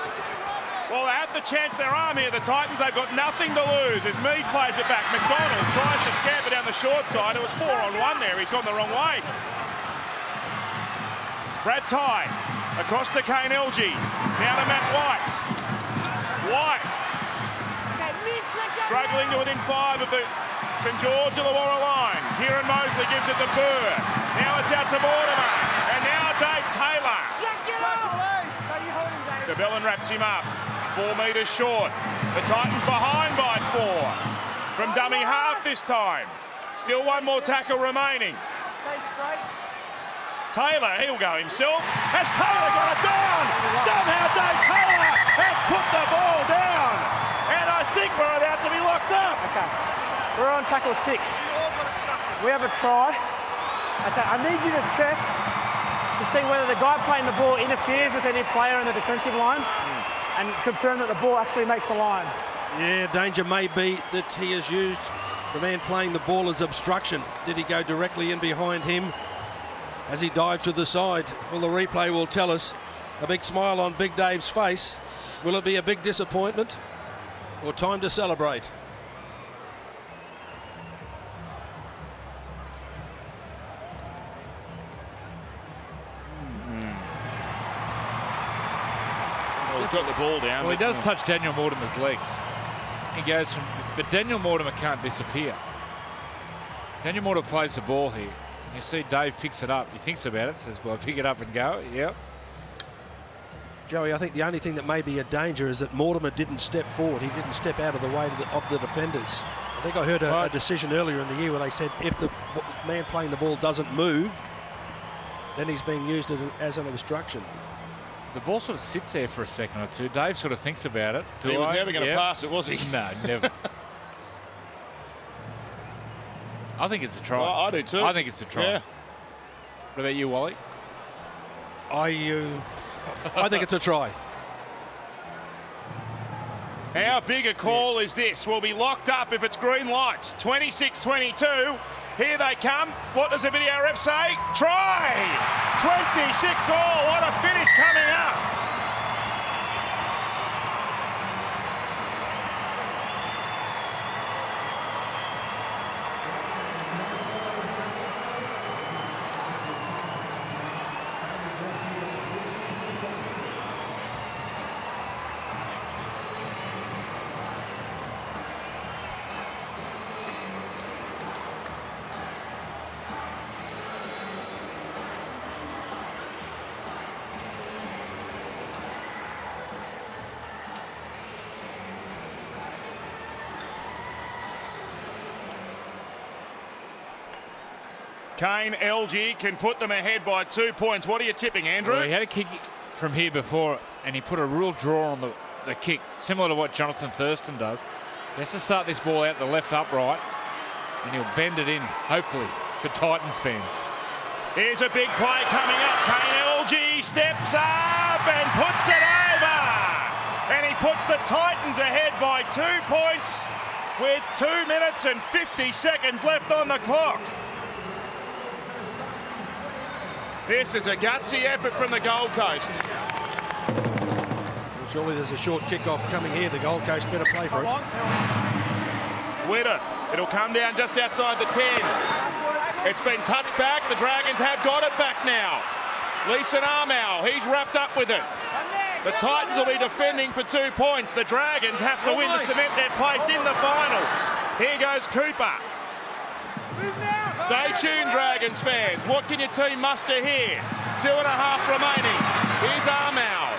Well, they have the chance their arm here. The Titans, they've got nothing to lose as Mead plays it back. McDonald tries to scamper down the short side. It was 4-on-1 there. He's gone the wrong way. Brad Tighe across to Kane LG. Now to Matt White. White. Struggling to within 5 of the St George Illawarra line. Kieran Mosley gives it to Burr. Now it's out to Mortimer. And now Dave Taylor. DeBellin wraps him up. 4 metres short. The Titans behind by 4. From dummy half this time. Still one more tackle remaining. Stay straight. Taylor, he'll go himself. Has Taylor got it down? Somehow Dave Taylor has put the ball down. And I think we're about to be locked up. Okay, we're on tackle 6. We have a try. Okay, I need you to check to see whether the guy playing the ball interferes with any player in the defensive line and confirm that the ball actually makes the line. Yeah, danger may be that he has used the man playing the ball as obstruction. Did he go directly in behind him as he dived to the side? Well, the replay will tell us. A big smile on Big Dave's face. Will it be a big disappointment or time to celebrate? Well, he's got the ball down. Well, he does touch Daniel Mortimer's legs. He goes from, but Daniel Mortimer can't disappear. Daniel Mortimer plays the ball here. You see Dave picks it up. He thinks about it, says, well, pick it up and go. Yep. Joey, I think the only thing that may be a danger is that Mortimer didn't step forward. He didn't step out of the way of the defenders. I think I heard a decision earlier in the year where they said if the man playing the ball doesn't move, then he's being used as an obstruction. The ball sort of sits there for a second or two. Dave sort of thinks about it. He was never going to pass it, was he? No, never. I think it's a try. Well, I do too. I think it's a try. Yeah. What about you, Wally? I think it's a try. How big a call is this? We'll be locked up if it's green lights. 26-22. Here they come. What does the video ref say? Try! 26 all. What a finish coming up. Kane LG can put them ahead by 2 points. What are you tipping, Andrew? Well, he had a kick from here before, and he put a real draw on the kick, similar to what Jonathan Thurston does. He has to start this ball out the left upright, and he'll bend it in, hopefully, for Titans fans. Here's a big play coming up. Kane LG steps up and puts it over. And he puts the Titans ahead by 2 points with 2 minutes and 50 seconds left on the clock. This is a gutsy effort from the Gold Coast. Well, surely there's a short kickoff coming here. The Gold Coast better play for it. Widdop. It'll come down just outside the 10. It's been touched back. The Dragons have got it back now. Leeson Armour, he's wrapped up with it. The Titans will be defending for 2 points. The Dragons have to win to cement their place in the finals. Here goes Cooper. Stay tuned, Dragons fans. What can your team muster here? 2.5 remaining. Here's Armour.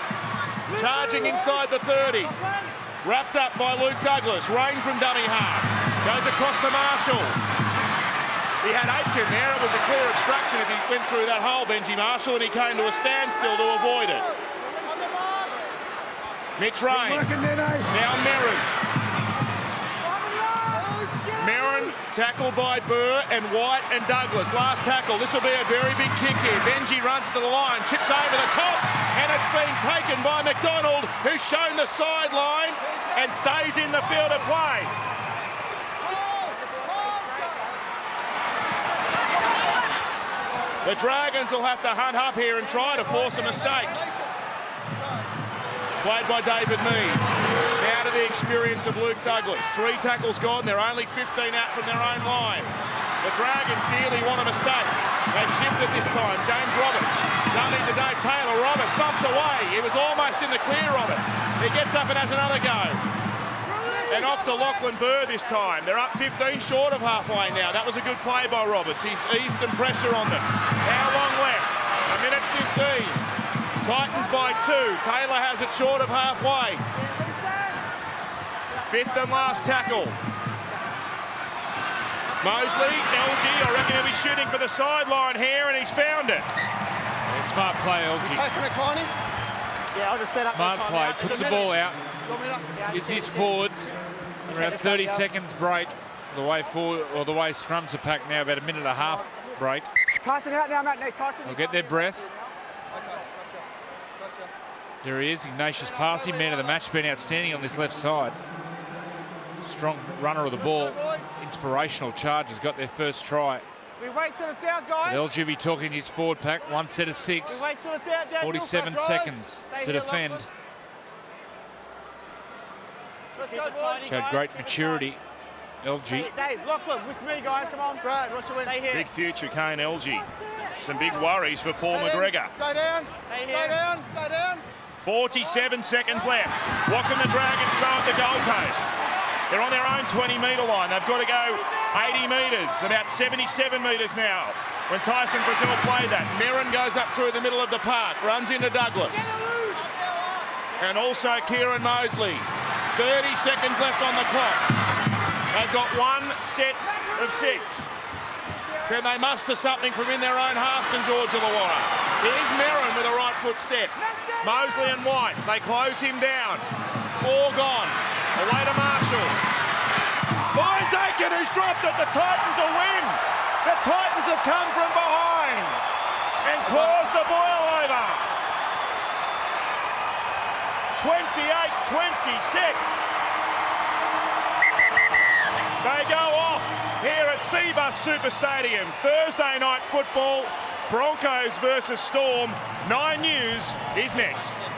Charging inside the 30. Wrapped up by Luke Douglas. Rain from dummy half. Goes across to Marshall. He had Aitken there. It was a clear obstruction if he went through that hole, Benji Marshall, and he came to a standstill to avoid it. Mitch Rain. Now Merrin. Merrin tackled by Burr and White and Douglas. Last tackle. This will be a very big kick here. Benji runs to the line, chips over the top, and it's been taken by McDonald, who's shown the sideline and stays in the field of play. The Dragons will have to hunt up here and try to force a mistake. Played by David Mead. Now to the experience of Luke Douglas. 3 tackles gone. They're only 15 out from their own line. The Dragons dearly want a mistake. They've shifted this time. James Roberts. Dummy to Dave Taylor. Roberts bumps away. He was almost in the clear, Roberts. He gets up and has another go. And off to Lachlan Burr this time. They're up 15 short of halfway now. That was a good play by Roberts. He's eased some pressure on them. How long left? A minute 15. Titans by 2. Taylor has it short of halfway. Fifth and last tackle. Mosley, LG, I reckon he'll be shooting for the sideline here, and he's found it. Yeah, smart play, LG. Taking it, Connie. Yeah, I'll just set up. Smart play, puts the ball out, Yeah, gives his forwards around 30 seconds break. The way forward, or the way scrums are packed now, about a minute and a half break. Tyson out now, mate. No, Tyson. They'll get their breath. There he is, Ignatius Parsi, man of the match, been outstanding on this left side. Strong runner of the ball, inspirational charge, has got their first try. We wait till it's out, guys. LG be talking his forward pack, one set of 6. We wait till it's out, Daniel. 47 seconds to defend. Let's go, boys. Showed great maturity, LG. Dave, Lachlan, with me, guys. Come on. Brad, watch your win. Stay here. Big future, Kane LG. Some big worries for Paul McGregor. Stay down. Stay down. Stay down. 47 seconds left. What can the Dragons throw at the Gold Coast? They're on their own 20-metre line. They've got to go 80 metres, about 77 metres now. When Tyson Brazil played that, Merrin goes up through the middle of the park, runs into Douglas. And also Kieran Mosley. 30 seconds left on the clock. They've got one set of 6. Can they muster something from in their own half, St George Illawarra? Here's Merrin with a right foot step. Mosley and White, they close him down. 4 gone. Away to Marshall. Finds Aiken, who's dropped it. The Titans will win. The Titans have come from behind and caused the boil over. 28-26. They go off here at Seabus Super Stadium. Thursday night football. Broncos versus Storm. 9 News is next.